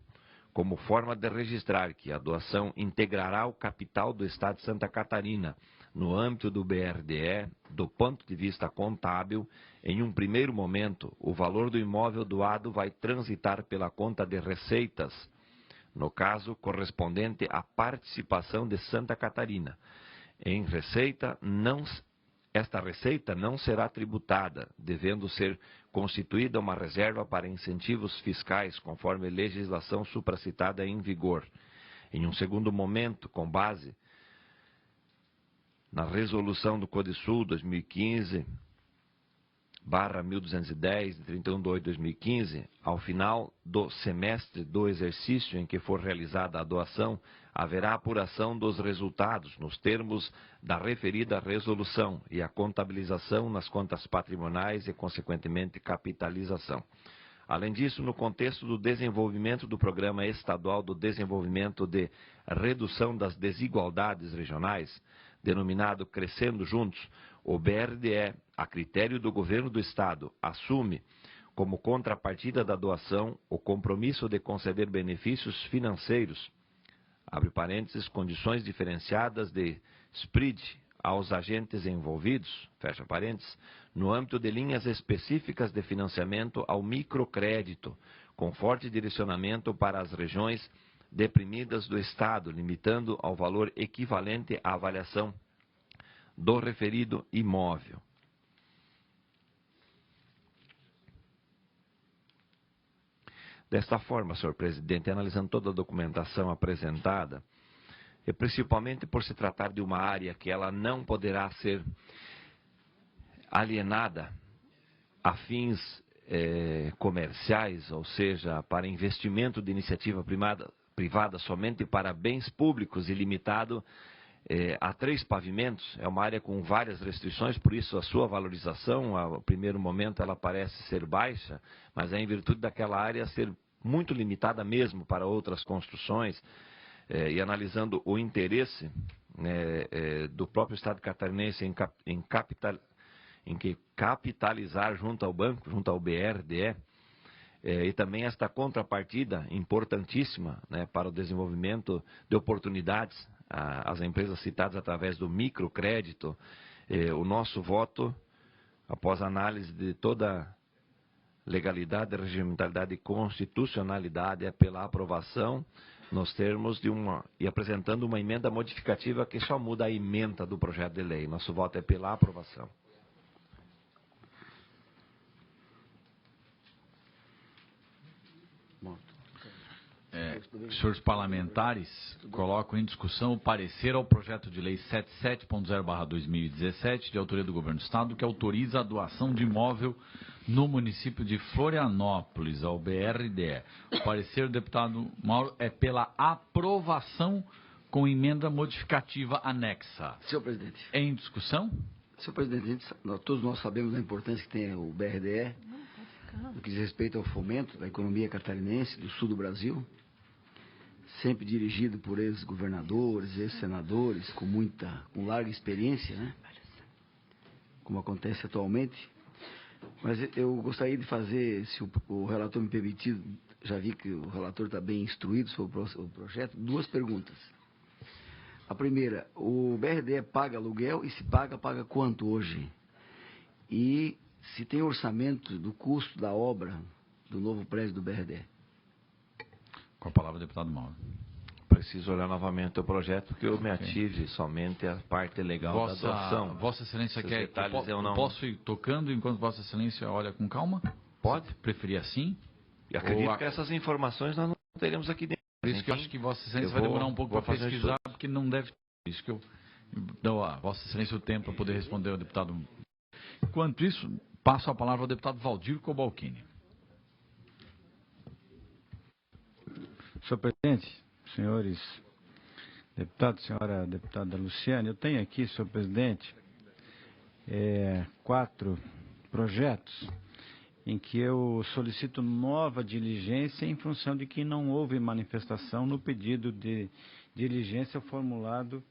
Speaker 5: como forma de registrar que a doação integrará o capital do Estado de Santa Catarina, no âmbito do BRDE, do ponto de vista contábil. Em um primeiro momento, o valor do imóvel doado vai transitar pela conta de receitas, no caso correspondente à participação de Santa Catarina. Esta receita não será tributada, devendo ser constituída uma reserva para incentivos fiscais, conforme legislação supracitada em vigor. Em um segundo momento, com base na resolução do CODESUL 2015/1210, de 31/8/2015, ao final do semestre do exercício em que for realizada a doação, haverá apuração dos resultados nos termos da referida resolução e a contabilização nas contas patrimoniais e, consequentemente, capitalização. Além disso, no contexto do desenvolvimento do Programa Estadual do Desenvolvimento de Redução das Desigualdades Regionais, denominado Crescendo Juntos, o BRDE, a critério do Governo do Estado, assume como contrapartida da doação o compromisso de conceder benefícios financeiros, abre parênteses, condições diferenciadas de SPRID aos agentes envolvidos, fecha parênteses, no âmbito de linhas específicas de financiamento ao microcrédito, com forte direcionamento para as regiões deprimidas do Estado, limitando ao valor equivalente à avaliação do referido imóvel. Desta forma, senhor presidente, analisando toda a documentação apresentada, e principalmente por se tratar de uma área que ela não poderá ser alienada a fins comerciais, ou seja, para investimento de iniciativa privada somente para bens públicos e limitado a 3 pavimentos, é uma área com várias restrições, por isso a sua valorização, ao primeiro momento, ela parece ser baixa, mas é em virtude daquela área ser muito limitada mesmo para outras construções, e analisando o interesse do próprio Estado catarinense em capitalizar junto ao banco, junto ao BRDE, e também esta contrapartida importantíssima, para o desenvolvimento de oportunidades às empresas citadas através do microcrédito. O nosso voto, após análise de toda legalidade, regimentalidade e constitucionalidade, é pela aprovação nos termos de e apresentando uma emenda modificativa que só muda a ementa do projeto de lei. Nosso voto é pela aprovação.
Speaker 2: Senhores parlamentares, coloco em discussão o parecer ao projeto de lei 77.0/2017, de autoria do Governo do Estado, que autoriza a doação de imóvel no município de Florianópolis, ao BRDE. O parecer do deputado Mauro é pela aprovação com emenda modificativa anexa.
Speaker 4: Senhor presidente.
Speaker 2: Em discussão?
Speaker 4: Senhor presidente, todos nós sabemos da importância que tem o BRDE, no que diz respeito ao fomento da economia catarinense, do sul do Brasil. sempre dirigido por ex-governadores, ex-senadores, com larga experiência, né? Como acontece atualmente. Mas eu gostaria de fazer, se o relator me permitir, já vi que o relator está bem instruído sobre o projeto, 2 perguntas. A primeira, o BRDE paga aluguel e se paga quanto hoje? E se tem orçamento do custo da obra do novo prédio do BRDE?
Speaker 2: Com a palavra, deputado Mauro.
Speaker 5: Preciso olhar novamente o projeto, porque eu me ative somente a parte legal da doação.
Speaker 2: Vossa Excelência quer
Speaker 5: detalhes eu não...
Speaker 2: Posso ir tocando enquanto Vossa Excelência olha com calma?
Speaker 5: Pode.
Speaker 2: Preferir assim?
Speaker 5: E acredito que essas informações nós não teremos aqui dentro.
Speaker 2: Por isso que eu acho que Vossa Excelência vai demorar um pouco para pesquisar, porque não deve ter. Isso que eu dou a Vossa Excelência o tempo para poder responder ao deputado. Enquanto isso, passo a palavra ao deputado Valdir Cobalcini.
Speaker 8: Senhor presidente, senhores deputados, senhora deputada Luciane, eu tenho aqui, senhor presidente, 4 projetos em que eu solicito nova diligência em função de que não houve manifestação no pedido de diligência formulado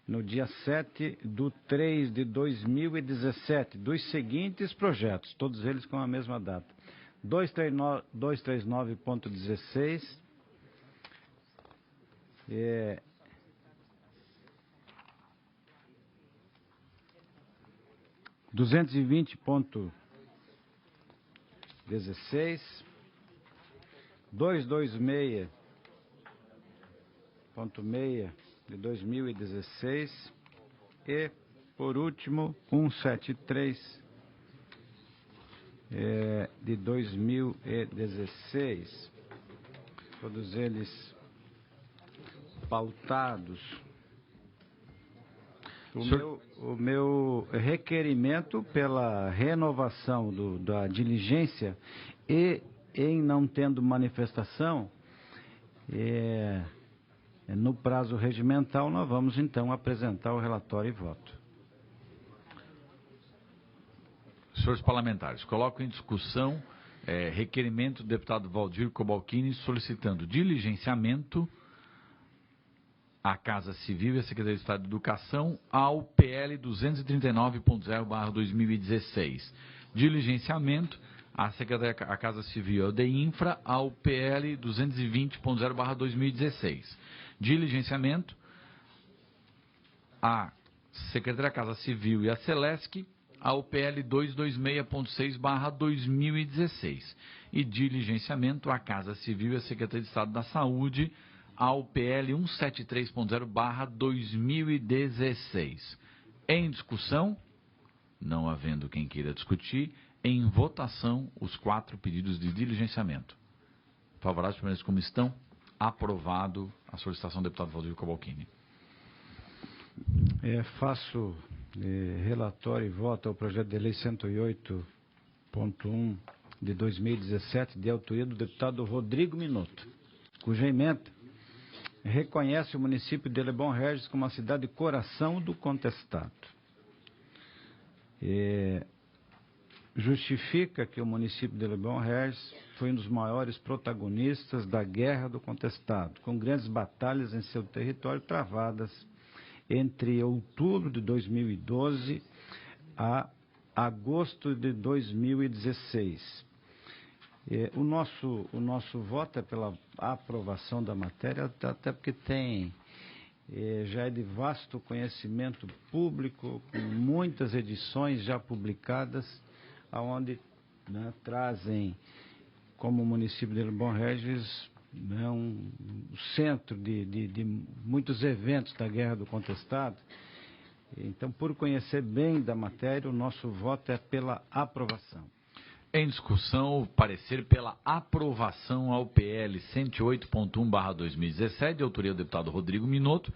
Speaker 8: no dia 7/3/2017, dos seguintes projetos, todos eles com a mesma data. 239.16, 220.16, 226.6 de 2016 e, por último, 173 de 2016. Todos eles pautados. O meu requerimento pela renovação da diligência e, em não tendo manifestação, no prazo regimental, nós vamos então apresentar o relatório e voto.
Speaker 2: Senhores parlamentares, coloco em discussão requerimento do deputado Valdir Cobalcini solicitando diligenciamento à Casa Civil e à Secretaria de Estado de Educação ao PL 239.0/2016. Diligenciamento à Casa Civil e ao DEINFRA ao PL 220.0/2016. Diligenciamento à Secretaria da Casa Civil e à Celesc ao PL 226.6/2016 e diligenciamento à Casa Civil e à Secretaria de Estado da Saúde ao PL 173.0/2016. Em discussão, não havendo quem queira discutir, em votação os 4 pedidos de diligenciamento. Favoráveis permaneçam como estão. Aprovado a solicitação do deputado Valdir Cobalcini.
Speaker 8: Faço relatório e voto ao projeto de lei 108.1 de 2017, de autoria do deputado Rodrigo Minotto, cuja emenda reconhece o município de Lebon Regis como a cidade coração do contestado. Justifica que o município de Lebon Regis foi um dos maiores protagonistas da Guerra do Contestado, com grandes batalhas em seu território travadas entre outubro de 2012 a agosto de 2016. O nosso voto é pela aprovação da matéria, até porque já é de vasto conhecimento público, com muitas edições já publicadas, onde trazem como município de Lebon Regis um centro de muitos eventos da Guerra do Contestado. Então, por conhecer bem da matéria, o nosso voto é pela aprovação.
Speaker 2: Em discussão, o parecer pela aprovação ao PL 108.1/2017, de autoria do deputado Rodrigo Minotto,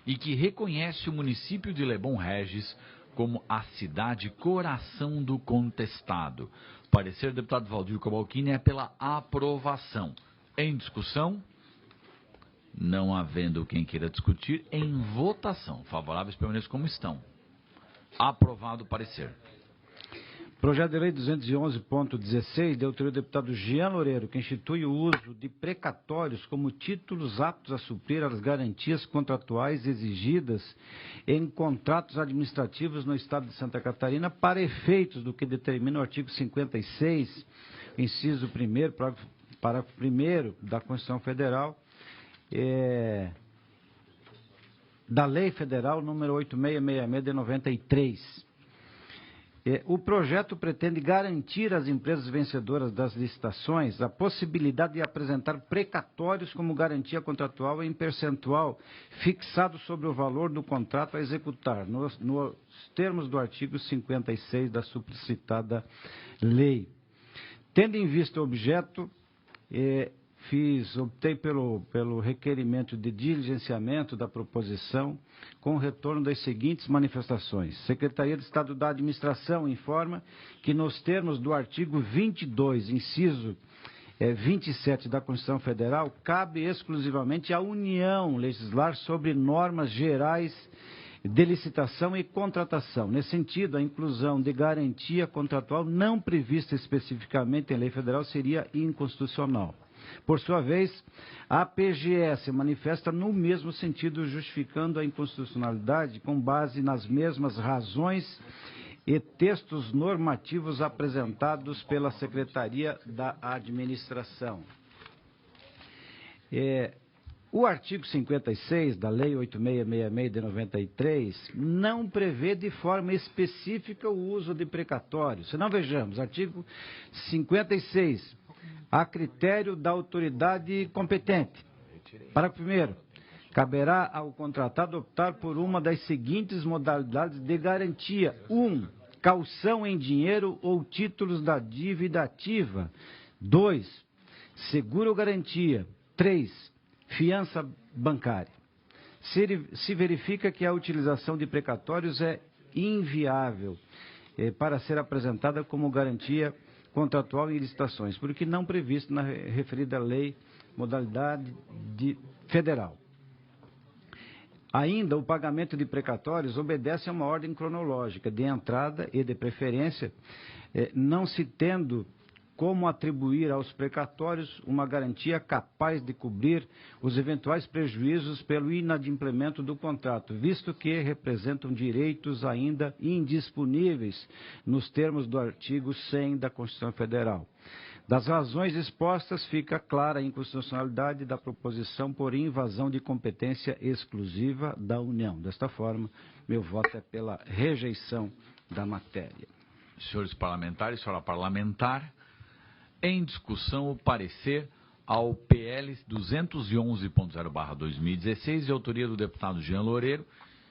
Speaker 2: e que reconhece o município de Lebon Regis como a cidade coração do contestado. O parecer do deputado Valdir Cobalcini é pela aprovação. Em discussão, não havendo quem queira discutir, em votação. Favoráveis permaneçam como estão. Aprovado o parecer.
Speaker 8: Projeto de Lei 211.16, de autoria do deputado Jean Loureiro, que institui o uso de precatórios como títulos aptos a suprir as garantias contratuais exigidas em contratos administrativos no Estado de Santa Catarina para efeitos do que determina o artigo 56, inciso 1º, parágrafo 1º da Constituição Federal, da Lei Federal número 8666 de 93. O projeto pretende garantir às empresas vencedoras das licitações a possibilidade de apresentar precatórios como garantia contratual em percentual fixado sobre o valor do contrato a executar, nos termos do artigo 56 da supracitada lei. Tendo em vista o objeto, optei pelo requerimento de diligenciamento da proposição com o retorno das seguintes manifestações. Secretaria de Estado da Administração informa que nos termos do artigo 22, inciso 27 da Constituição Federal, cabe exclusivamente à União legislar sobre normas gerais de licitação e contratação. Nesse sentido, a inclusão de garantia contratual não prevista especificamente em lei federal seria inconstitucional. Por sua vez, a PGS manifesta no mesmo sentido, justificando a inconstitucionalidade com base nas mesmas razões e textos normativos apresentados pela Secretaria da Administração. O artigo 56 da Lei 8666 de 93 não prevê de forma específica o uso de precatórios. Se não, vejamos, artigo 56, a critério da autoridade competente. Parágrafo 1º. Caberá ao contratado optar por uma das seguintes modalidades de garantia. 1. Caução em dinheiro ou títulos da dívida ativa. 2. Seguro ou garantia. 3. Fiança bancária. Se verifica que a utilização de precatórios é inviável para ser apresentada como garantia contratual em licitações, porque não previsto na referida lei modalidade federal. Ainda, o pagamento de precatórios obedece a uma ordem cronológica de entrada e de preferência, não se tendo como atribuir aos precatórios uma garantia capaz de cobrir os eventuais prejuízos pelo inadimplemento do contrato, visto que representam direitos ainda indisponíveis nos termos do artigo 100 da Constituição Federal. Das razões expostas, fica clara a inconstitucionalidade da proposição por invasão de competência exclusiva da União. Desta forma, meu voto é pela rejeição da matéria.
Speaker 2: Senhores parlamentares, senhora parlamentar, em discussão o parecer ao PL 211.0/2016, de autoria do deputado Jean Loureiro,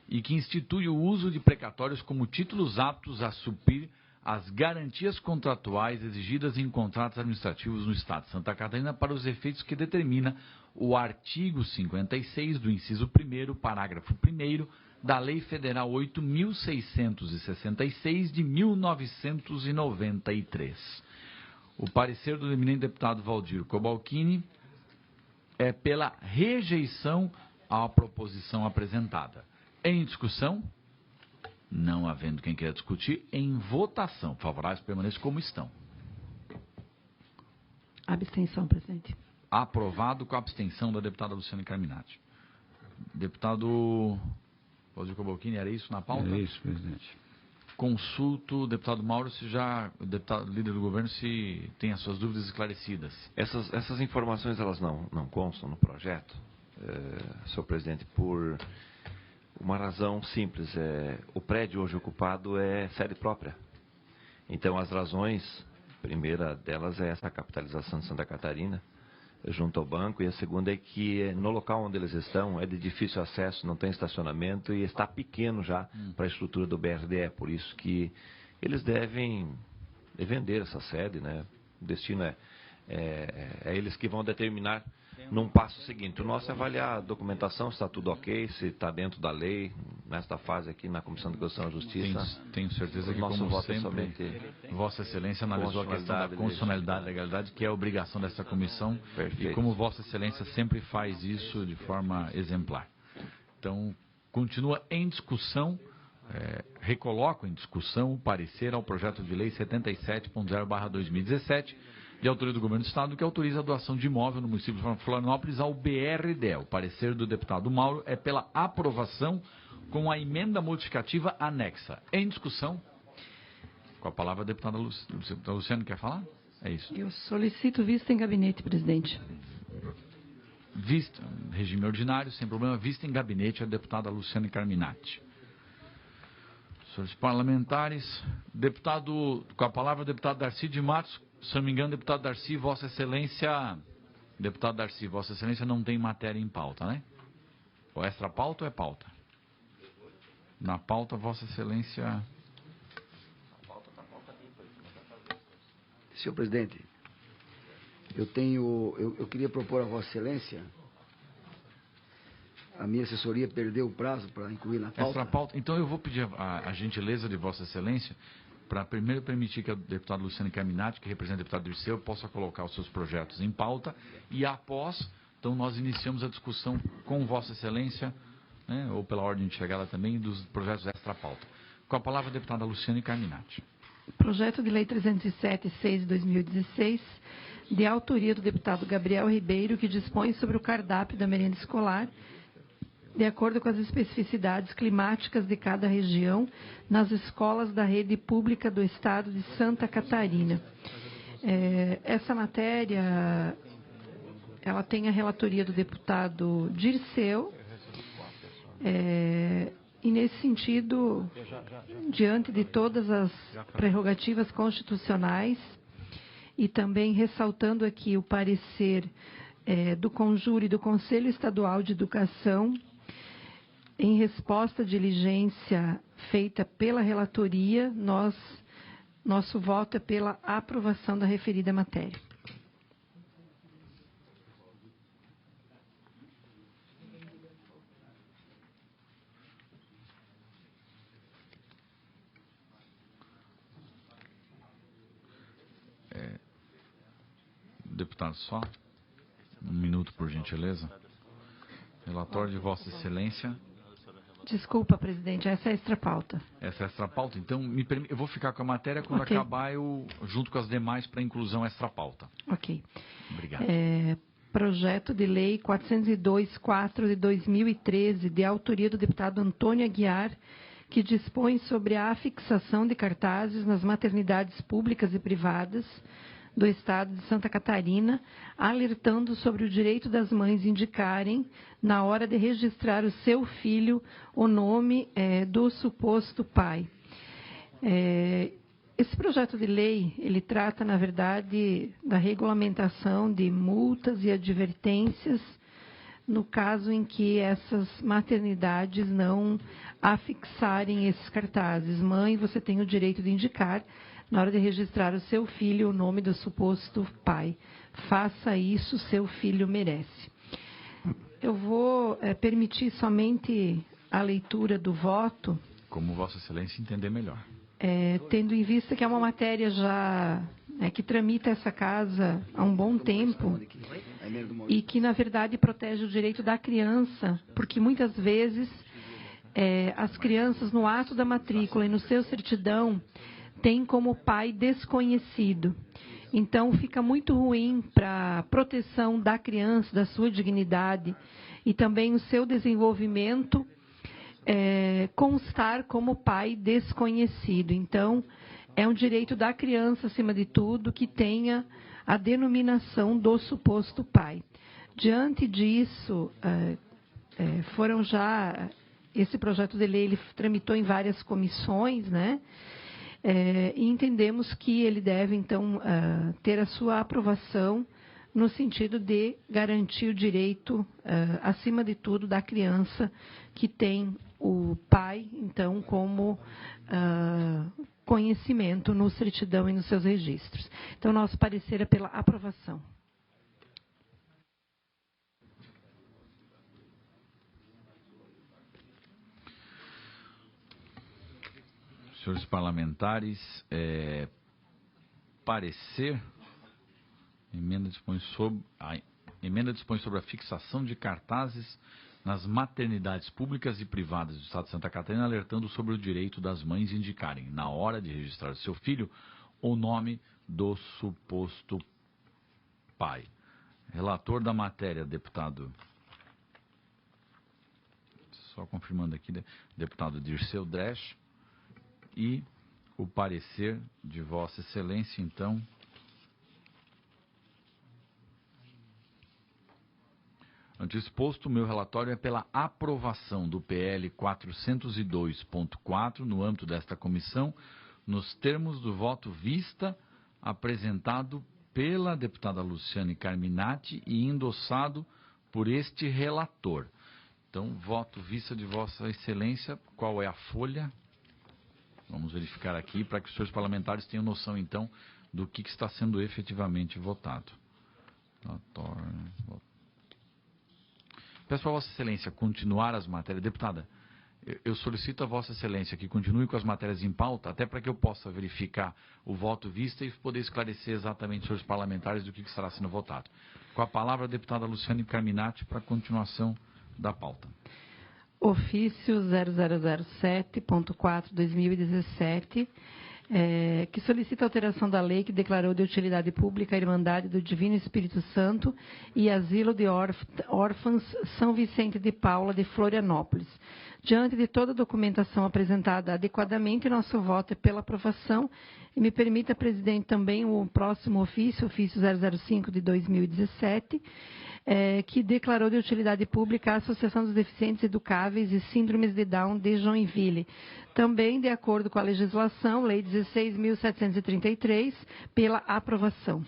Speaker 2: e que institui o uso de precatórios como títulos aptos a suprir as garantias contratuais exigidas em contratos administrativos no Estado de Santa Catarina para os efeitos que determina o artigo 56 do inciso 1º, parágrafo 1º, da Lei Federal 8.666 de 1993. O parecer do eminente deputado Valdir Cobalcini é pela rejeição à proposição apresentada. Em discussão, não havendo quem queira discutir, em votação. Favoráveis permaneçam como estão.
Speaker 1: Abstenção, presidente.
Speaker 2: Aprovado com a abstenção da deputada Luciana Carminati. Deputado Valdir Cobalcini, era isso na pauta?
Speaker 8: É isso, presidente.
Speaker 2: Consulto o deputado Mauro, se já, o deputado líder do governo, se tem as suas dúvidas esclarecidas.
Speaker 5: Essas informações, elas não constam no projeto, senhor presidente, por uma razão simples. O prédio hoje ocupado é sede própria. Então, as razões, a primeira delas é essa capitalização de Santa Catarina, junto ao banco, e a segunda é que no local onde eles estão é de difícil acesso, não tem estacionamento e está pequeno já para a estrutura do BRDE, por isso que eles devem vender essa sede, né? O destino é eles que vão determinar num passo seguinte. O nosso é avaliar a documentação, se está tudo ok, se está dentro da lei, nesta fase aqui na Comissão de Constituição e Justiça.
Speaker 2: Tenho certeza que, como sempre, Vossa Excelência analisou a questão da constitucionalidade e legalidade, que é a obrigação dessa comissão. Perfeito. E como Vossa Excelência sempre faz isso de forma exemplar. Então, continua em discussão recoloco em discussão o parecer ao projeto de lei 77.0/2017, de autoria do Governo do Estado, que autoriza a doação de imóvel no município de Florianópolis ao BRDE. O parecer do deputado Mauro é pela aprovação com a emenda modificativa anexa. Em discussão, com a palavra a deputada Luciane, quer falar? É isso.
Speaker 1: Eu solicito vista em gabinete, presidente.
Speaker 2: Vista, regime ordinário, sem problema, vista em gabinete, a deputada Luciane Carminati. Senhores parlamentares, deputado, com a palavra o deputado Darcy de Matos. Se não me engano, deputado Darcy, Vossa Excelência, não tem matéria em pauta, né? Ou extra pauta ou é pauta? Na pauta, Vossa Excelência...
Speaker 4: Senhor presidente, eu queria propor a Vossa Excelência, a minha assessoria perdeu o prazo para incluir na pauta.
Speaker 2: Extra pauta. Então eu vou pedir a gentileza de Vossa Excelência para primeiro permitir que a deputada Luciane Carminati, que representa o deputado Dirceu, possa colocar os seus projetos em pauta e após, então nós iniciamos a discussão com Vossa Excelência, né, ou pela ordem de chegada também, dos projetos extra pauta. Com a palavra a deputada Luciane Carminati.
Speaker 1: Projeto de Lei 307/6 de 2016, de autoria do deputado Gabriel Ribeiro, que dispõe sobre o cardápio da merenda escolar, de acordo com as especificidades climáticas de cada região, nas escolas da rede pública do Estado de Santa Catarina. Essa matéria, ela tem a relatoria do deputado Dirceu, e, nesse sentido, diante de todas as prerrogativas constitucionais e também ressaltando aqui o parecer do CONJUR e do Conselho Estadual de Educação, em resposta à diligência feita pela relatoria, nosso voto é pela aprovação da referida matéria.
Speaker 2: Deputado, só um minuto, por gentileza. Relatório de Vossa Excelência.
Speaker 1: Desculpa, presidente, essa é a extra pauta.
Speaker 2: Essa é a extra pauta? Então, eu vou ficar com a matéria quando acabar, junto com as demais, para inclusão extra pauta.
Speaker 1: Ok.
Speaker 2: Obrigado.
Speaker 1: Projeto de Lei 402/4 de 2013, de autoria do deputado Antônio Aguiar, que dispõe sobre a afixação de cartazes nas maternidades públicas e privadas do Estado de Santa Catarina, alertando sobre o direito das mães indicarem, na hora de registrar o seu filho, o nome do suposto pai. Esse projeto de lei, ele trata, na verdade, da regulamentação de multas e advertências no caso em que essas maternidades não afixarem esses cartazes. Mãe, você tem o direito de indicar, na hora de registrar o seu filho, o nome do suposto pai. Faça isso, seu filho merece. Eu vou permitir somente a leitura do voto.
Speaker 2: Como Vossa Excelência entender melhor.
Speaker 1: Tendo em vista que é uma matéria já que tramita essa casa há um bom tempo e que, na verdade, protege o direito da criança, porque muitas vezes as crianças, no ato da matrícula e no seu certidão, têm como pai desconhecido. Então, fica muito ruim para a proteção da criança, da sua dignidade e também o seu desenvolvimento, constar como pai desconhecido. Então, é um direito da criança, acima de tudo, que tenha a denominação do suposto pai. Diante disso, esse projeto de lei ele tramitou em várias comissões, né? E entendemos que ele deve, então, ter a sua aprovação no sentido de garantir o direito, acima de tudo, da criança que tem o pai, então, como conhecimento no certidão e nos seus registros. Então, nosso parecer é pela aprovação.
Speaker 2: Senhores parlamentares, parecer, a emenda dispõe sobre a fixação de cartazes nas maternidades públicas e privadas do Estado de Santa Catarina, alertando sobre o direito das mães indicarem, na hora de registrar seu filho, o nome do suposto pai. Relator da matéria, deputado... Só confirmando aqui, deputado Dirceu Dresch. E o parecer de Vossa Excelência, então... Ante exposto, o meu relatório é pela aprovação do PL 402.4 no âmbito desta comissão, nos termos do voto vista apresentado pela deputada Luciane Carminati e endossado por este relator. Então, voto vista de Vossa Excelência. Qual é a folha? Vamos verificar aqui para que os senhores parlamentares tenham noção, então, do que está sendo efetivamente votado. Peço a Vossa Excelência continuar as matérias. Deputada, eu solicito a Vossa Excelência que continue com as matérias em pauta, até para que eu possa verificar o voto vista e poder esclarecer exatamente, senhores parlamentares, do que estará sendo votado. Com a palavra, a deputada Luciane Carminati, para a continuação da pauta.
Speaker 1: Ofício 0007.4/2017, que solicita alteração da lei que declarou de utilidade pública a Irmandade do Divino Espírito Santo e Asilo de Órfãos São Vicente de Paula de Florianópolis. Diante de toda a documentação apresentada adequadamente, nosso voto é pela aprovação. E me permita, presidente, também o próximo ofício 005 de 2017, que declarou de utilidade pública a Associação dos Deficientes Educáveis e Síndromes de Down de Joinville. Também, de acordo com a legislação, Lei 16.733, pela aprovação.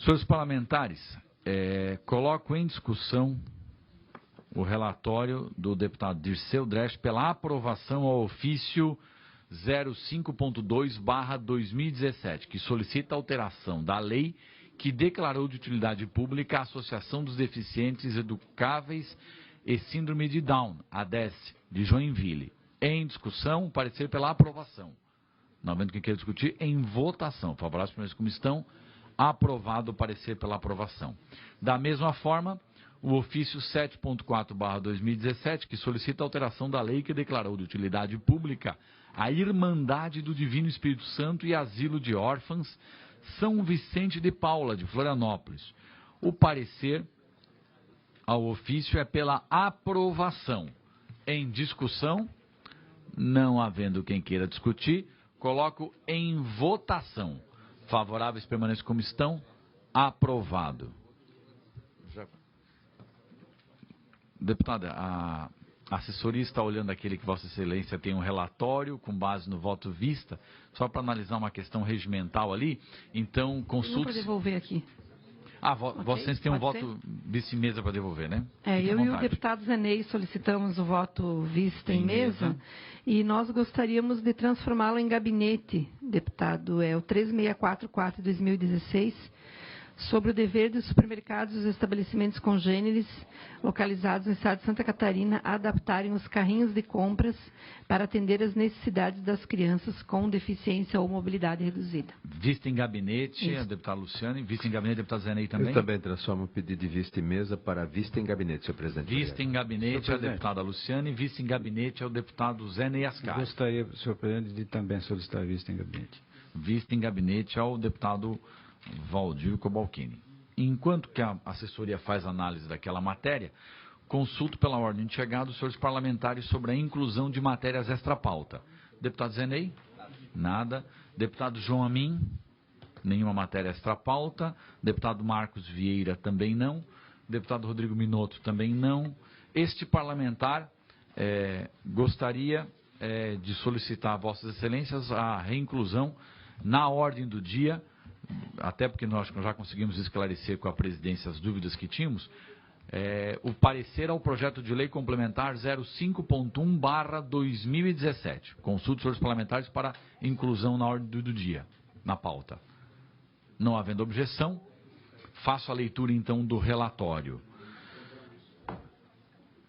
Speaker 2: Senhores parlamentares, coloco em discussão o relatório do deputado Dirceu Dresch pela aprovação ao ofício 05.2/2017, que solicita alteração da lei que declarou de utilidade pública a Associação dos Deficientes Educáveis e Síndrome de Down, ADES, de Joinville. Em discussão, parecer pela aprovação. Não havendo quem queira discutir, em votação. Favoráveis primeiros como estão. Aprovado o parecer pela aprovação. Da mesma forma, o ofício 7.4/2017, que solicita a alteração da lei que declarou de utilidade pública a Irmandade do Divino Espírito Santo e Asilo de Órfãos São Vicente de Paula, de Florianópolis. O parecer ao ofício é pela aprovação. Em discussão, não havendo quem queira discutir, coloco em votação. Favoráveis permaneçam como estão. Aprovado. Deputada, a assessoria está olhando aquele que Vossa Excelência tem um relatório com base no voto vista, só para analisar uma questão regimental ali. Então, consulte...
Speaker 1: Para devolver aqui.
Speaker 2: Okay. Vossa Excelência tem um voto vice-mesa para devolver, né?
Speaker 1: Eu e o deputado Zenei solicitamos o voto vista em mesa e nós gostaríamos de transformá-lo em gabinete, deputado. É o 3644/2016, sobre o dever dos supermercados e dos estabelecimentos congêneres localizados no estado de Santa Catarina a adaptarem os carrinhos de compras para atender às necessidades das crianças com deficiência ou mobilidade reduzida.
Speaker 2: Vista em gabinete, a deputada Luciane. Vista em gabinete, deputado Zenei também.
Speaker 6: Eu também transformo o pedido de vista em mesa para vista em gabinete, senhor presidente.
Speaker 2: Vista em gabinete, a deputada Luciane. Vista em gabinete, ao deputado Zenei Ascar.
Speaker 8: Gostaria, senhor presidente, de também solicitar vista em gabinete.
Speaker 2: Vista em gabinete ao deputado Valdir Cobalcini. Enquanto que a assessoria faz análise daquela matéria, consulto pela ordem de chegada os senhores parlamentares sobre a inclusão de matérias extra-pauta. Deputado Zenei? Nada. Deputado João Amin? Nenhuma matéria extra-pauta. Deputado Marcos Vieira? Também não. Deputado Rodrigo Minotto? Também não. Este parlamentar gostaria de solicitar a Vossas Excelências a reinclusão na ordem do dia, até porque nós já conseguimos esclarecer com a presidência as dúvidas que tínhamos, o parecer ao projeto de lei complementar 05.1/2017. Consulte os senhores parlamentares para inclusão na ordem do dia, na pauta. Não havendo objeção, faço a leitura então do relatório.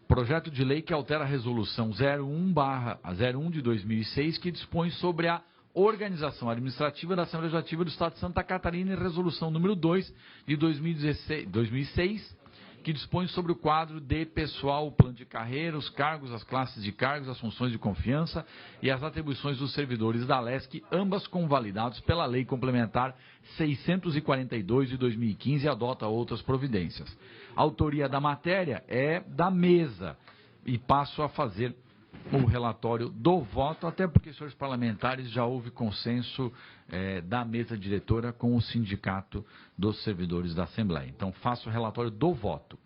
Speaker 2: Projeto de lei que altera a resolução 01 de 2006, que dispõe sobre a organização administrativa da Assembleia Legislativa do Estado de Santa Catarina, e resolução número 2 de 2006, que dispõe sobre o quadro de pessoal, o plano de carreira, os cargos, as classes de cargos, as funções de confiança e as atribuições dos servidores da LESC, ambas convalidados pela Lei Complementar 642 de 2015, e adota outras providências. A autoria da matéria é da mesa, e passo a fazer o relatório do voto, até porque, senhores parlamentares, já houve consenso da mesa diretora com o Sindicato dos Servidores da Assembleia. Então, faço o relatório do voto.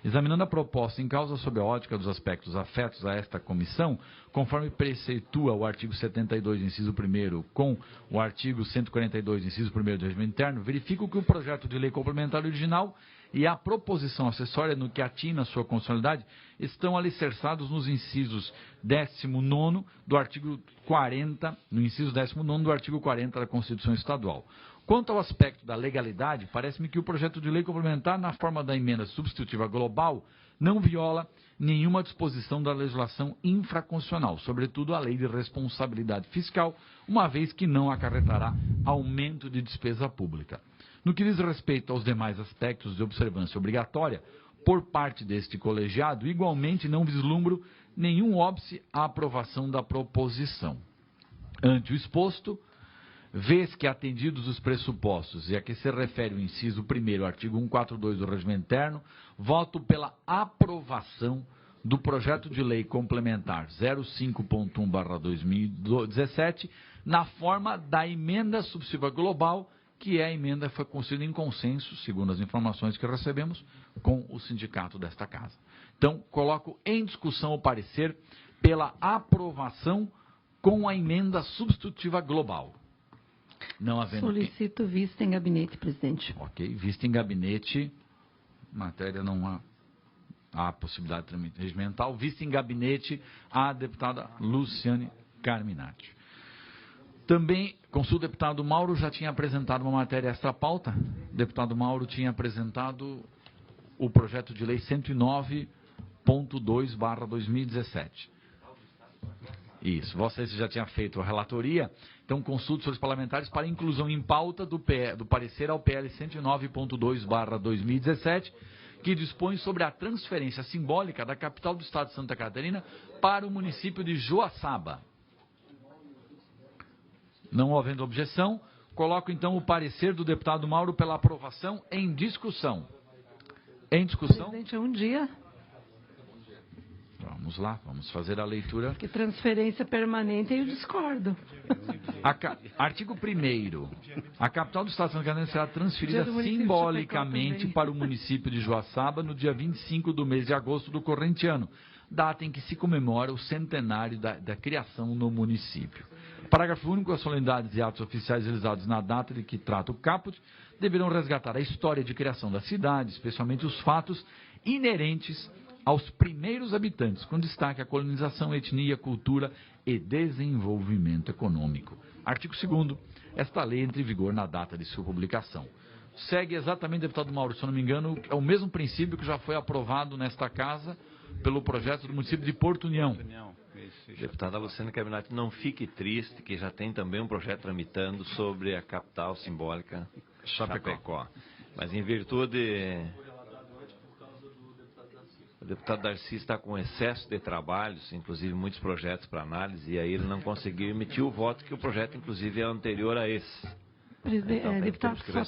Speaker 2: Examinando a proposta em causa sob a ótica dos aspectos afetos a esta comissão, conforme preceitua o artigo 72, inciso 1º, com o artigo 142, inciso 1º do regimento interno, verifico que o projeto de lei complementar original e a proposição acessória, no que atina a sua constitucionalidade, estão alicerçados nos incisos 19º do artigo 40, no inciso 19º do artigo 40 da Constituição Estadual. Quanto ao aspecto da legalidade, parece-me que o projeto de lei complementar, na forma da emenda substitutiva global, não viola nenhuma disposição da legislação infraconstitucional, sobretudo a Lei de Responsabilidade Fiscal, uma vez que não acarretará aumento de despesa pública. No que diz respeito aos demais aspectos de observância obrigatória, por parte deste colegiado, igualmente não vislumbro nenhum óbice à aprovação da proposição. Ante o exposto, vez que atendidos os pressupostos e a que se refere o inciso 1º, artigo 142 do regimento interno, voto pela aprovação do projeto de lei complementar 05.1/2017, na forma da emenda substitutiva global, que a emenda foi construída em consenso, segundo as informações que recebemos, com o sindicato desta casa. Então, coloco em discussão o parecer pela aprovação com a emenda substitutiva global. Não havendo...
Speaker 1: Solicito vista em gabinete, presidente.
Speaker 2: Ok, vista em gabinete, matéria não há possibilidade de trâmite regimental. Vista em gabinete, a deputada Luciane Carminati. Também, consulta o deputado Mauro, já tinha apresentado uma matéria extra-pauta. O deputado Mauro tinha apresentado o projeto de lei 109.2/2017. Isso, Vossa Excelência já tinha feito a relatoria, então consulte os parlamentares para inclusão em pauta do parecer ao PL 109.2/2017, que dispõe sobre a transferência simbólica da capital do Estado de Santa Catarina para o município de Joaçaba. Não havendo objeção, coloco então o parecer do deputado Mauro pela aprovação em discussão. Em discussão?
Speaker 1: Presidente, é um dia.
Speaker 2: Vamos lá, vamos fazer a leitura.
Speaker 1: Que transferência permanente eu discordo.
Speaker 2: Artigo 1º. A capital do Estado de Santa Catarina será transferida simbolicamente para o município de Joaçaba no dia 25 do mês de agosto do corrente ano, data em que se comemora o centenário da criação no município. Parágrafo único. As solenidades e atos oficiais realizados na data de que trata o caput deverão resgatar a história de criação da cidade, especialmente os fatos inerentes aos primeiros habitantes, com destaque à colonização, etnia, cultura e desenvolvimento econômico. Artigo 2º. Esta lei entra em vigor na data de sua publicação. Segue exatamente, deputado Mauro, se eu não me engano, é o mesmo princípio que já foi aprovado nesta casa pelo projeto do município de Porto União.
Speaker 5: Deputada Luciane Carminati, não fique triste, que já tem também um projeto tramitando sobre a capital simbólica Chapecó. Mas em virtude... O deputado Darcy está com excesso de trabalhos, inclusive muitos projetos para análise, e aí ele não conseguiu emitir o voto, que o projeto, inclusive, é anterior a esse.
Speaker 1: Então, deputado, só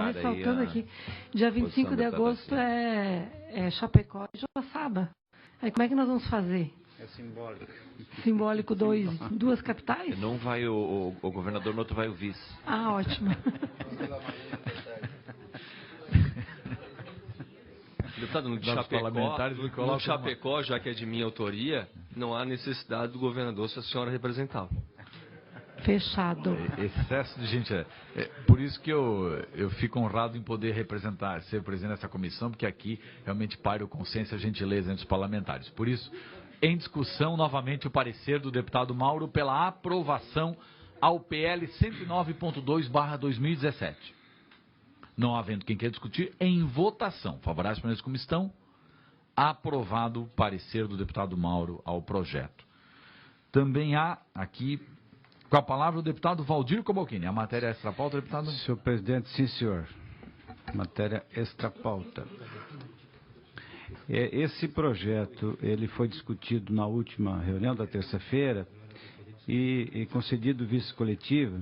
Speaker 1: ressaltando aqui, dia 25 de agosto é Chapecó e Joaçaba. Aí como é que nós vamos fazer?
Speaker 8: É simbólico.
Speaker 1: Simbólico, duas capitais?
Speaker 5: Não vai o governador, no outro vai o vice.
Speaker 1: Ah, ótimo.
Speaker 3: Deputado, no Chapecó, já que é de minha autoria, não há necessidade do governador se a senhora representar.
Speaker 1: Fechado.
Speaker 2: Excesso de gente. Por isso que eu fico honrado em poder ser presidente dessa comissão, porque aqui realmente paira o consenso e a gentileza entre os parlamentares. Por isso, em discussão, novamente, o parecer do deputado Mauro pela aprovação ao PL 109.2/2017. Não havendo quem quer discutir, em votação. Favoráveis para a comissão, Aprovado o parecer do deputado Mauro ao projeto. Também há aqui, com a palavra, o deputado Valdir Cobalcini. A matéria extra-pauta, deputado?
Speaker 8: Senhor presidente, sim, senhor. Matéria extra-pauta. Esse projeto ele foi discutido na última reunião da terça-feira e concedido vista coletiva.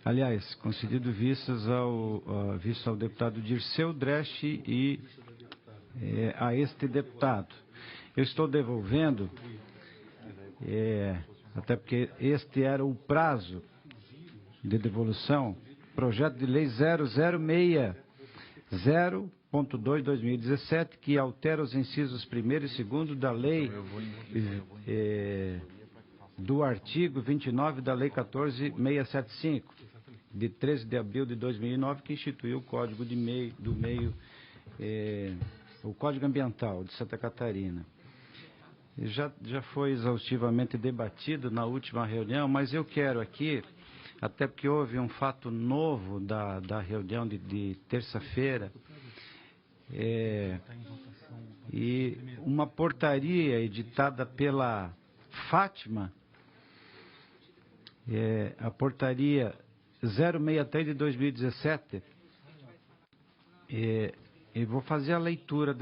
Speaker 8: Aliás, concedido vistas ao deputado Dirceu Dresch e a este deputado. Eu estou devolvendo, até porque este era o prazo de devolução, projeto de lei 0060.2/2017, que altera os incisos 1º e 2º da lei do artigo 29 da lei 14.675, de 13 de abril de 2009, que instituiu o Código o Código Ambiental de Santa Catarina. Já foi exaustivamente debatido na última reunião, mas eu quero aqui, até porque houve um fato novo da reunião de terça-feira, e uma portaria editada pela Fátima, a portaria 063 de 2017, e vou fazer a leitura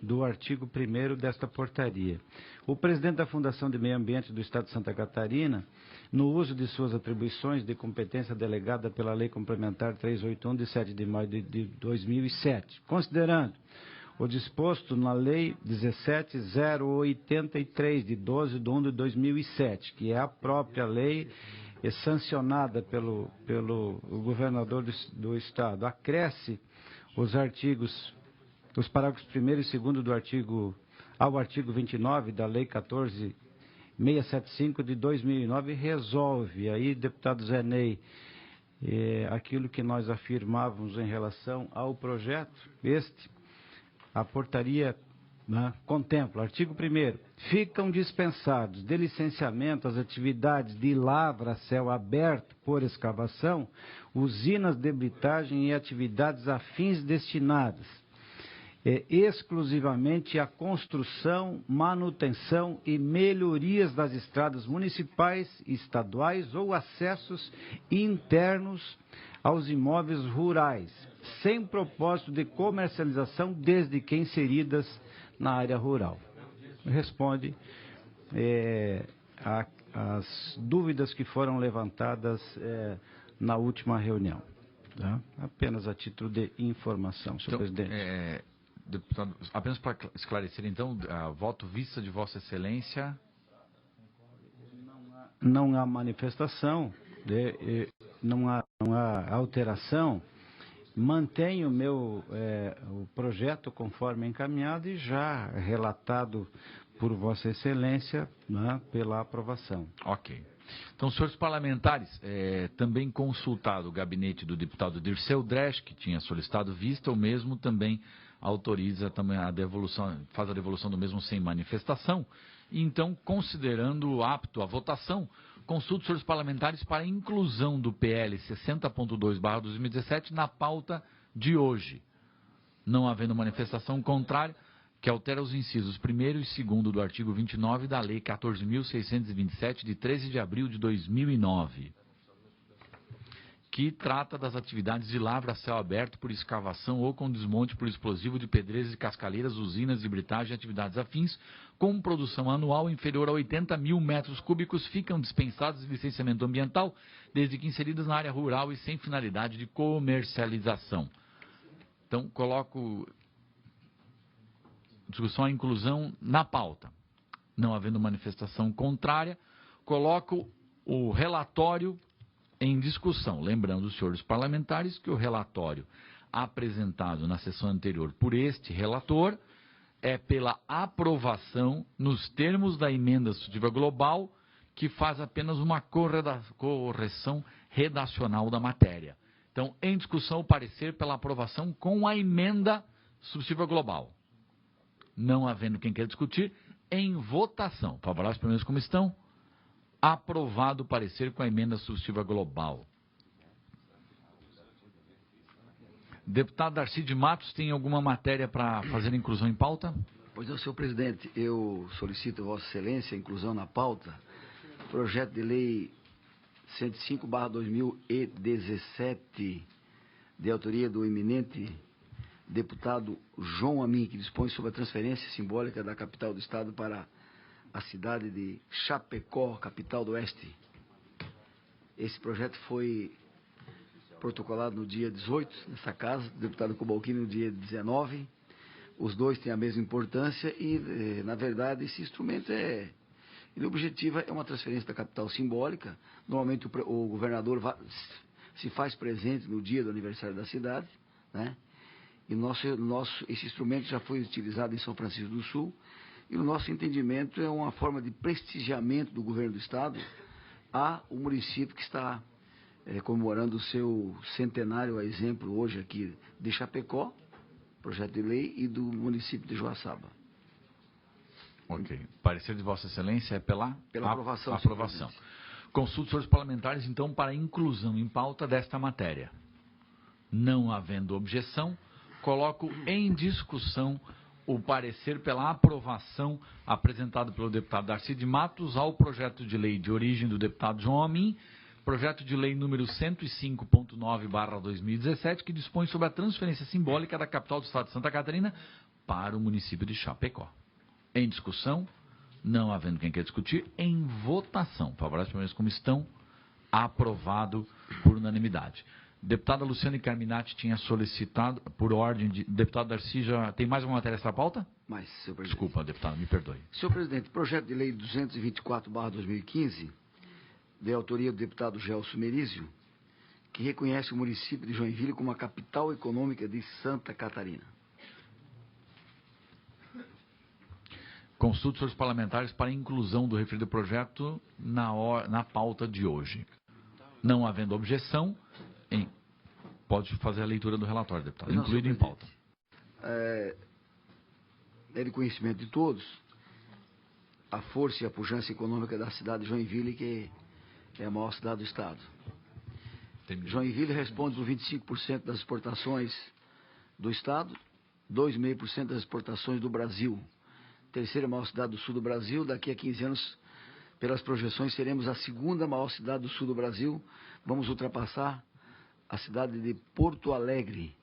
Speaker 8: do artigo 1º desta portaria. O presidente da Fundação de Meio Ambiente do Estado de Santa Catarina, no uso de suas atribuições de competência delegada pela Lei Complementar 381, de 7 de maio de 2007, considerando o disposto na Lei 17.083, de 12 de 1 de 2007, que é a própria lei sancionada pelo governador do Estado, acresce os parágrafos 1º e 2º ao artigo 29 da Lei 14.675 de 2009, resolve, aí, deputado Zé Ney, aquilo que nós afirmávamos em relação ao projeto. A portaria contempla, artigo 1º, ficam dispensados de licenciamento as atividades de lavra a céu aberto por escavação, usinas de britagem e atividades afins destinadas exclusivamente à construção, manutenção e melhorias das estradas municipais, estaduais ou acessos internos aos imóveis rurais, sem propósito de comercialização, desde que inseridas na área rural. Responde às dúvidas que foram levantadas na última reunião. Tá? Apenas a título de informação, senhor presidente.
Speaker 2: Deputado, apenas para esclarecer, então, voto vista de Vossa Excelência.
Speaker 8: Não há manifestação, não há alteração. Mantenho o projeto conforme encaminhado e já relatado por Vossa Excelência, pela aprovação.
Speaker 2: Ok. Então, senhores parlamentares, também consultado o gabinete do deputado Dirceu Dresch, que tinha solicitado vista, o mesmo também autoriza também a devolução, faz a devolução do mesmo sem manifestação. E então, considerando apto a votação, consulto os senhores parlamentares para a inclusão do PL 60.2/2017 na pauta de hoje. Não havendo manifestação contrária, que altera os incisos 1º e 2º do artigo 29 da Lei 14.627, de 13 de abril de 2009, que trata das atividades de lavra a céu aberto por escavação ou com desmonte por explosivo de pedreiras e cascaleiras, usinas de britagem e atividades afins, com produção anual inferior a 80 mil metros cúbicos, ficam dispensadas de licenciamento ambiental, desde que inseridas na área rural e sem finalidade de comercialização. Então, coloco discussão à inclusão na pauta. Não havendo manifestação contrária, coloco o relatório em discussão. Lembrando os senhores parlamentares que o relatório apresentado na sessão anterior por este relator é pela aprovação nos termos da emenda substitutiva global, que faz apenas uma correção redacional da matéria. Então, em discussão, o parecer pela aprovação com a emenda substitutiva global. Não havendo quem queira discutir, em votação. Favoráveis, pelo menos como estão? Aprovado o parecer com a emenda substitutiva global. Deputado Darcy de Matos, tem alguma matéria para fazer inclusão em pauta?
Speaker 4: Pois não, senhor presidente, eu solicito a Vossa Excelência a inclusão na pauta, projeto de lei 105/2017, de autoria do eminente deputado João Amin, que dispõe sobre a transferência simbólica da capital do estado para a cidade de Chapecó, capital do Oeste. Esse projeto foi protocolado no dia 18, nessa casa, do deputado Cobalcini no dia 19. Os dois têm a mesma importância e, na verdade, esse instrumento ele objetiva é uma transferência da capital simbólica. Normalmente o governador se faz presente no dia do aniversário da cidade, né? E esse instrumento já foi utilizado em São Francisco do Sul, e no nosso entendimento é uma forma de prestigiamento do governo do estado o município que está comemorando o seu centenário, a exemplo hoje aqui de Chapecó, projeto de lei, e do município de Joaçaba.
Speaker 2: Ok. Parecer de Vossa Excelência é pela
Speaker 4: aprovação.
Speaker 2: Aprovação. Consulta os parlamentares, então, para a inclusão em pauta desta matéria. Não havendo objeção, coloco em discussão o parecer pela aprovação apresentado pelo deputado Darcy de Matos ao projeto de lei de origem do deputado João Amin, projeto de lei número 105.9/2017, que dispõe sobre a transferência simbólica da capital do estado de Santa Catarina para o município de Chapecó. Em discussão, não havendo quem quer discutir, em votação. Favoráveis primeiros como estão, aprovado por unanimidade. Deputada Luciane Carminati tinha solicitado, por ordem de... Deputado Darcy, já tem mais uma matéria extra pauta?
Speaker 4: Mais, senhor presidente.
Speaker 2: Desculpa, deputado, me perdoe.
Speaker 4: Senhor presidente, projeto de lei 224/2015, de autoria do deputado Gelson Merizio, que reconhece o município de Joinville como a capital econômica de Santa Catarina.
Speaker 2: Consulte os parlamentares para a inclusão do referido projeto na pauta de hoje. Não havendo objeção, pode fazer a leitura do relatório, deputado.
Speaker 4: Não,
Speaker 2: incluído em pauta.
Speaker 4: É de conhecimento de todos a força e a pujança econômica da cidade de Joinville, que é a maior cidade do estado. Joinville responde por 25% das exportações do estado, 2,5% das exportações do Brasil. Terceira maior cidade do sul do Brasil. Daqui a 15 anos, pelas projeções, seremos a segunda maior cidade do sul do Brasil. Vamos ultrapassar a cidade de Porto Alegre.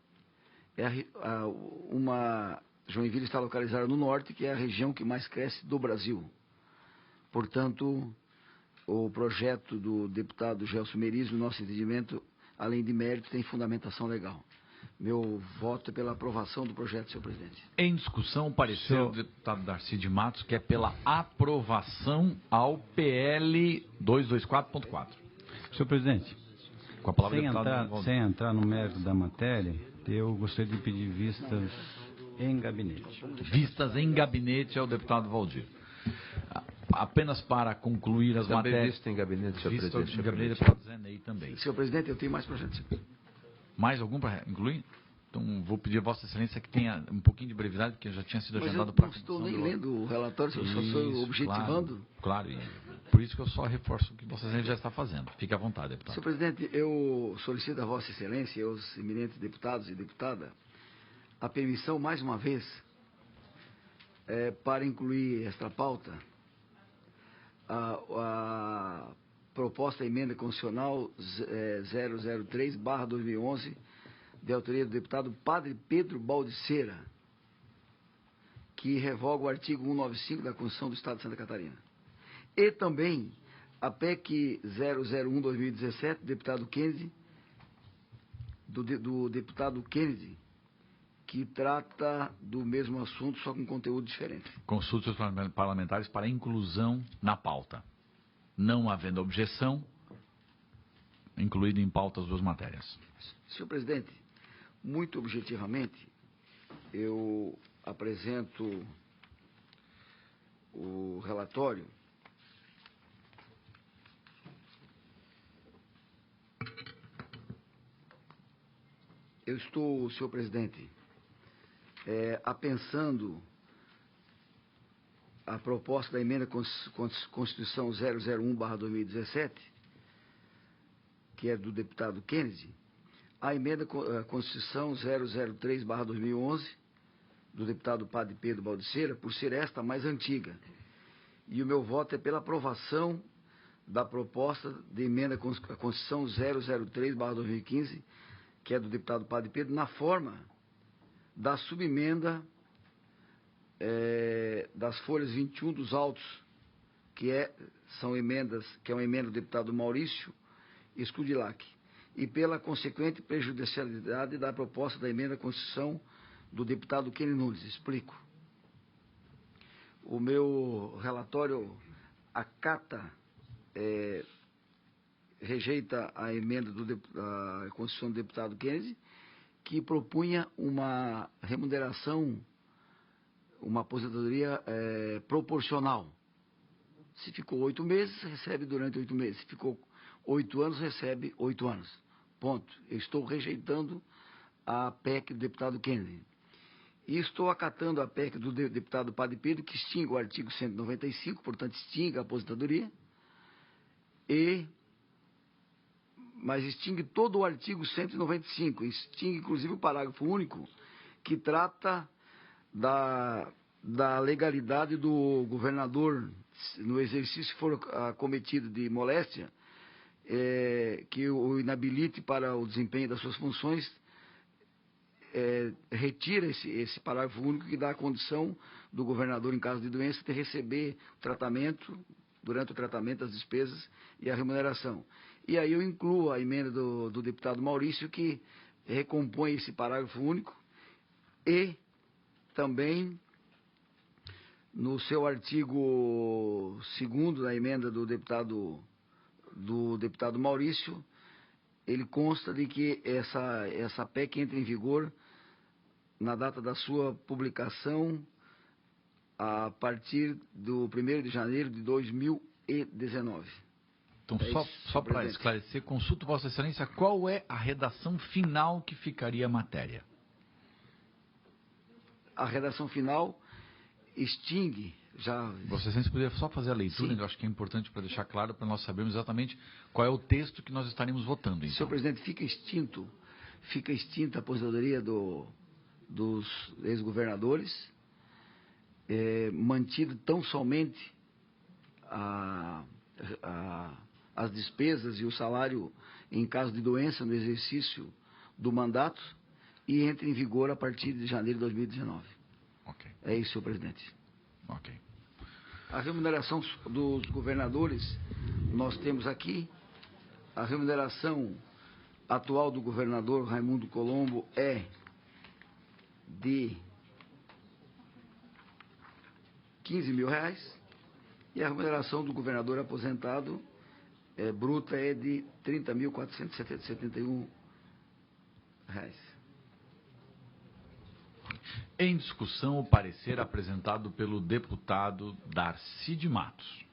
Speaker 4: Joinville está localizada no norte, que é a região que mais cresce do Brasil. Portanto, o projeto do deputado Gelson Merizio, no nosso entendimento, além de mérito, tem fundamentação legal. Meu voto é pela aprovação do projeto, senhor presidente.
Speaker 2: Em discussão, o parecer do deputado Darcy de Matos, que é pela aprovação ao PL 224.4.
Speaker 8: Senhor presidente,
Speaker 2: com a palavra
Speaker 8: sem entrar no mérito da matéria, eu gostaria de pedir vistas em gabinete.
Speaker 2: Vistas em gabinete ao deputado Valdir. Apenas para concluir as matérias.
Speaker 6: Vista em gabinete, senhor presidente.
Speaker 2: Vista em gabinete do deputado Zé Ney também.
Speaker 4: Senhor presidente, eu tenho mais projetos.
Speaker 2: Mais algum para incluir? Então, vou pedir a Vossa Excelência que tenha um pouquinho de brevidade, porque já tinha sido agendado para a
Speaker 4: comissão. Mas eu não estou nem lendo o relatório, eu só estou objetivando.
Speaker 2: Claro, e por isso que eu só reforço o que Vossa Excelência já está fazendo. Fique à vontade, deputado.
Speaker 4: Senhor presidente, eu solicito a Vossa Excelência e aos eminentes deputados e deputada a permissão, mais uma vez, para incluir esta pauta, a proposta emenda constitucional 003/2011, de autoria do deputado Padre Pedro Baldiceira, que revoga o artigo 195 da Constituição do Estado de Santa Catarina. E também a PEC 001/2017, deputado Kennedy, do deputado Kennedy, que trata do mesmo assunto, só com conteúdo diferente.
Speaker 2: Consulte os parlamentares para inclusão na pauta. Não havendo objeção, incluído em pauta as duas matérias.
Speaker 4: Senhor presidente, muito objetivamente, eu apresento o relatório eu estou, senhor presidente, apensando a proposta da emenda Constituição 001/2017, que é do deputado Kennedy, a emenda à Constituição 003/2011, do deputado Padre Pedro Baldiceira, por ser esta a mais antiga. E o meu voto é pela aprovação da proposta de emenda à Constituição 003/2015, que é do deputado Padre Pedro, na forma da subemenda das folhas 21 dos autos, que é uma emenda do deputado Maurício Scudilhac, e pela consequente prejudicialidade da proposta da emenda à Constituição do deputado Kenny Nunes. Explico. O meu relatório acata, rejeita a emenda à Constituição do deputado Kennedy, que propunha uma remuneração, uma aposentadoria proporcional. Se ficou 8 meses, recebe durante 8 meses. Se ficou 8 anos, recebe 8 anos. Ponto. Eu estou rejeitando a PEC do deputado Kennedy. E estou acatando a PEC do deputado Padre Pedro, que extingue o artigo 195, portanto, extingue a aposentadoria, mas extingue todo o artigo 195, extingue inclusive o parágrafo único, que trata da legalidade do governador, no exercício que for cometido de moléstia, que o inabilite para o desempenho das suas funções, retira esse parágrafo único que dá a condição do governador, em caso de doença, de receber tratamento, durante o tratamento, as despesas e a remuneração. E aí eu incluo a emenda do deputado Maurício, que recompõe esse parágrafo único, e também no seu artigo 2º da emenda do deputado Maurício, ele consta de que essa PEC entra em vigor na data da sua publicação a partir do 1º de janeiro de 2019.
Speaker 2: Então, só para esclarecer, consulto Vossa Excelência, qual é a redação final que ficaria a matéria?
Speaker 4: A redação final extingue já...
Speaker 2: Vossa Excelência poderia só fazer a leitura, eu acho que é importante para deixar claro, para nós sabermos exatamente qual é o texto que nós estaremos votando. Então.
Speaker 4: Senhor presidente, fica extinta a aposentadoria dos ex-governadores, mantido tão somente as despesas e o salário em caso de doença no exercício do mandato, e entra em vigor a partir de janeiro de 2019.
Speaker 2: Okay.
Speaker 4: É isso, senhor presidente.
Speaker 2: Ok.
Speaker 4: A remuneração dos governadores, nós temos aqui, a remuneração atual do governador Raimundo Colombo é de R$15 mil, e a remuneração do governador aposentado bruta é de R$30.471.
Speaker 2: Em discussão, o parecer apresentado pelo deputado Darcy de Matos.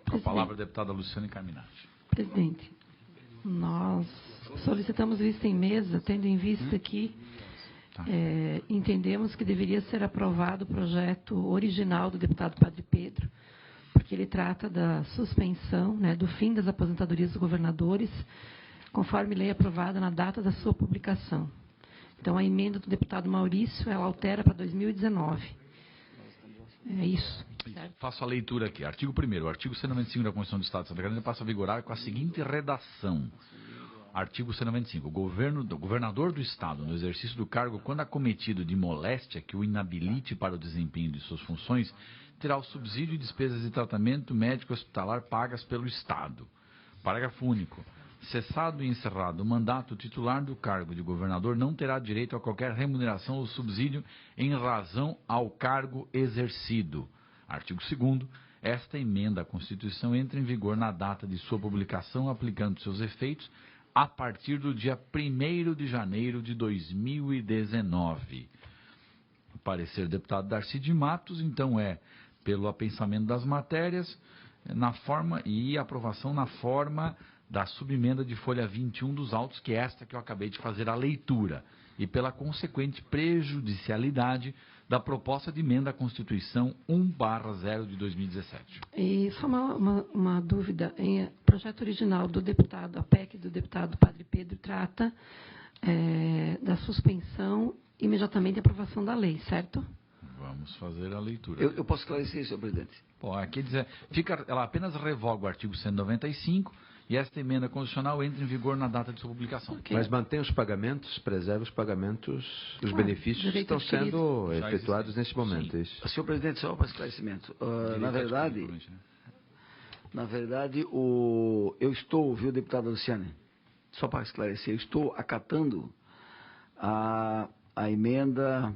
Speaker 2: Com a palavra a deputada Luciane Carminati.
Speaker 1: Presidente, nós solicitamos vista em mesa, tendo em vista que entendemos que deveria ser aprovado o projeto original do deputado Padre Pedro, porque ele trata da suspensão, do fim das aposentadorias dos governadores, conforme lei aprovada na data da sua publicação. Então, a emenda do deputado Maurício, ela altera para 2019. É isso. Certo?
Speaker 2: Faço a leitura aqui. Artigo 1º. O artigo 195 da Constituição do Estado de Santa Catarina passa a vigorar com a seguinte redação. Artigo 195. O governador do Estado, no exercício do cargo, quando acometido de moléstia que o inabilite para o desempenho de suas funções, terá o subsídio de despesas de tratamento médico hospitalar pagas pelo Estado. Parágrafo único. Cessado e encerrado o mandato, o titular do cargo de governador não terá direito a qualquer remuneração ou subsídio em razão ao cargo exercido. Artigo 2º. Esta emenda à Constituição entra em vigor na data de sua publicação, aplicando seus efeitos a partir do dia 1º de janeiro de 2019. O parecer do deputado Darcy de Matos, então, pelo apensamento das matérias, na forma e aprovação na forma da subemenda de folha 21 dos autos, que é esta que eu acabei de fazer a leitura, e pela consequente prejudicialidade da proposta de emenda à Constituição 1/0 de 2017.
Speaker 1: E só uma dúvida. O projeto original do deputado, a PEC do deputado Padre Pedro, trata da suspensão imediatamente da aprovação da lei, certo?
Speaker 2: Vamos fazer a leitura.
Speaker 4: Eu posso esclarecer, senhor presidente?
Speaker 2: Bom, aqui diz, ela apenas revoga o artigo 195 e esta emenda constitucional entra em vigor na data de sua publicação.
Speaker 6: Okay. Mas mantém os pagamentos, preserva os pagamentos, os benefícios que estão sendo efetuados nesse momento.
Speaker 4: Senhor presidente, só para esclarecimento. Na verdade, eu estou, viu, deputado Luciane, só para esclarecer, eu estou acatando a emenda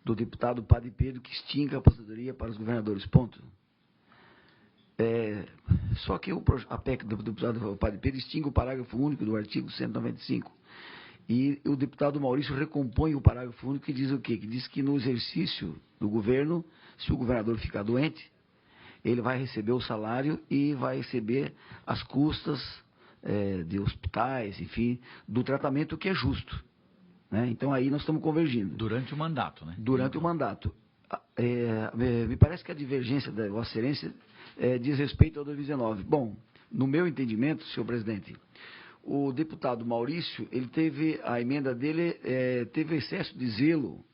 Speaker 4: do deputado Padre Pedro que extingue a aposentadoria para os governadores, ponto. Só que a PEC do deputado Padre Pedro extingue o parágrafo único do artigo 195. E o deputado Maurício recompõe o parágrafo único que diz o quê? Que diz que no exercício do governo, se o governador ficar doente, ele vai receber o salário e vai receber as custas de hospitais, enfim, do tratamento que é justo. Né? Então aí nós estamos convergindo.
Speaker 2: Durante o mandato, né?
Speaker 4: Durante o mandato. Me parece que a divergência da Vossa Excelência diz respeito ao 2019. Bom, no meu entendimento, senhor presidente, o deputado Maurício, a emenda dele teve excesso de zelo,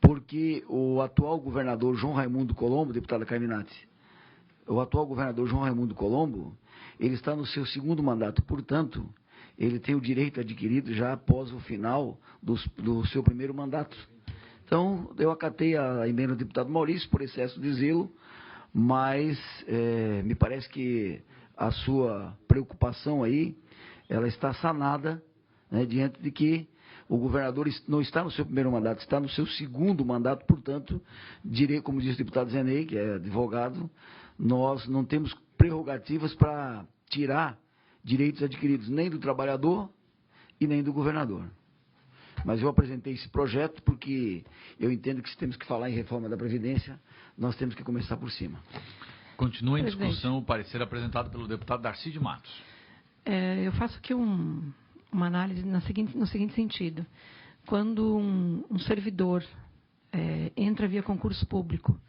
Speaker 4: porque o atual governador João Raimundo Colombo, deputada Carminati, o atual governador João Raimundo Colombo, ele está no seu segundo mandato, portanto, ele tem o direito adquirido já após o final do seu primeiro mandato. Então, eu acatei a emenda do deputado Maurício por excesso de zelo, mas me parece que a sua preocupação aí, ela está sanada, né, diante de que o governador não está no seu primeiro mandato, está no seu segundo mandato, portanto, como disse o deputado Zenei, que é advogado, nós não temos prerrogativas para tirar direitos adquiridos nem do trabalhador e nem do governador. Mas eu apresentei esse projeto porque eu entendo que se temos que falar em reforma da Previdência, nós temos que começar por cima.
Speaker 2: Continua em discussão o parecer apresentado pelo deputado Darcy de Matos.
Speaker 1: Eu faço aqui uma análise no seguinte sentido. Quando um servidor entra via concurso público,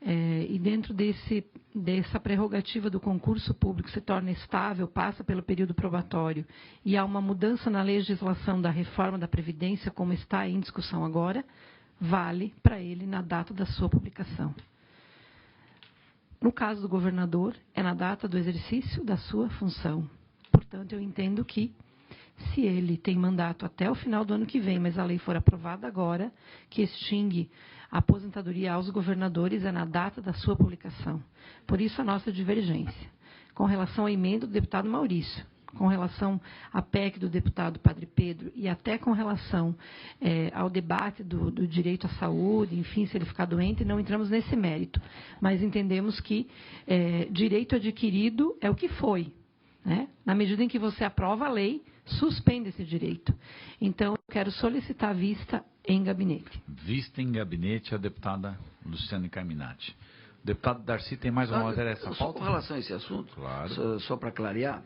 Speaker 1: e dentro dessa prerrogativa do concurso público se torna estável, passa pelo período probatório e há uma mudança na legislação da reforma da Previdência, como está em discussão agora, vale para ele na data da sua publicação. No caso do governador, é na data do exercício da sua função. Portanto, eu entendo que, se ele tem mandato até o final do ano que vem, mas a lei for aprovada agora, que extingue a aposentadoria aos governadores, é na data da sua publicação. Por isso a nossa divergência. Com relação à emenda do deputado Maurício, com relação à PEC do deputado Padre Pedro e até com relação ao debate do direito à saúde, enfim, se ele ficar doente, não entramos nesse mérito. Mas entendemos que direito adquirido é o que foi. Né? Na medida em que você aprova a lei, suspende esse direito. Então, eu quero solicitar vista em gabinete.
Speaker 2: Vista em gabinete a deputada Luciane Carminati. O deputado Darcy tem mais uma matéria essa pauta?
Speaker 4: Com relação a esse assunto,
Speaker 2: claro.
Speaker 4: Só para clarear,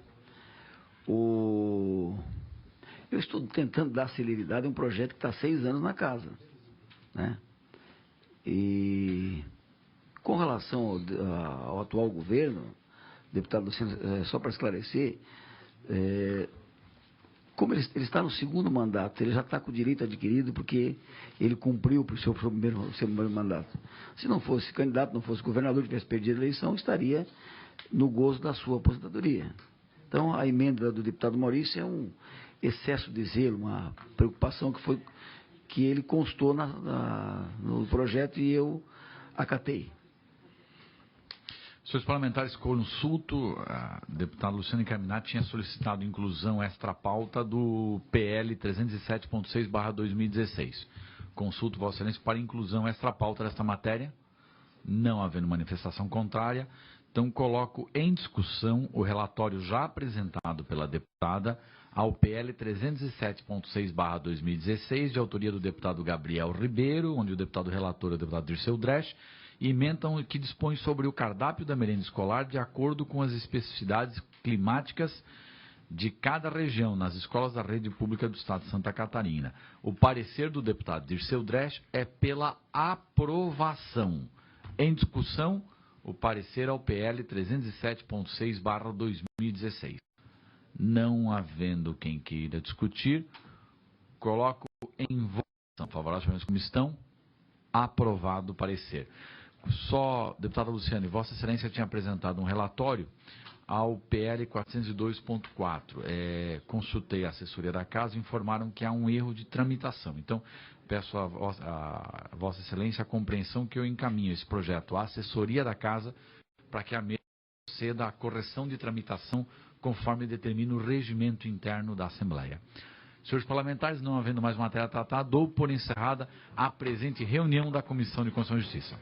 Speaker 4: eu estou tentando dar celeridade a um projeto que está há 6 anos na casa. Né? E com relação ao atual governo, deputado Luciano, só para esclarecer, como ele está no segundo mandato, ele já está com o direito adquirido porque ele cumpriu o seu primeiro mandato. Se não fosse candidato, não fosse governador, tivesse perdido a eleição, estaria no gozo da sua aposentadoria. Então, a emenda do deputado Maurício é um excesso de zelo, uma preocupação que ele constou no projeto e eu acatei.
Speaker 2: Senhores parlamentares, consulto, a deputada Luciane Carminati tinha solicitado inclusão extra-pauta do PL 307.6/2016. Consulto Vossa Excelência para inclusão extra-pauta desta matéria. Não havendo manifestação contrária, então coloco em discussão o relatório já apresentado pela deputada ao PL 307.6/2016, de autoria do deputado Gabriel Ribeiro, onde o deputado relator é o deputado Dirceu Dresch, e emendam que dispõe sobre o cardápio da merenda escolar de acordo com as especificidades climáticas de cada região nas escolas da rede pública do Estado de Santa Catarina. O parecer do deputado Dirceu Dresch é pela aprovação. Em discussão, o parecer ao PL 307.6/2016. Não havendo quem queira discutir, coloco em votação favoráveis como estão, aprovado o parecer. Só, deputada Luciane, Vossa Excelência tinha apresentado um relatório ao PL 402.4. Consultei a assessoria da casa e informaram que há um erro de tramitação. Então, peço a Vossa Excelência a compreensão que eu encaminho esse projeto à assessoria da casa para que a mesa proceda à correção de tramitação conforme determina o regimento interno da Assembleia. Senhores parlamentares, não havendo mais matéria tratada, dou por encerrada a presente reunião da Comissão de Constituição e Justiça.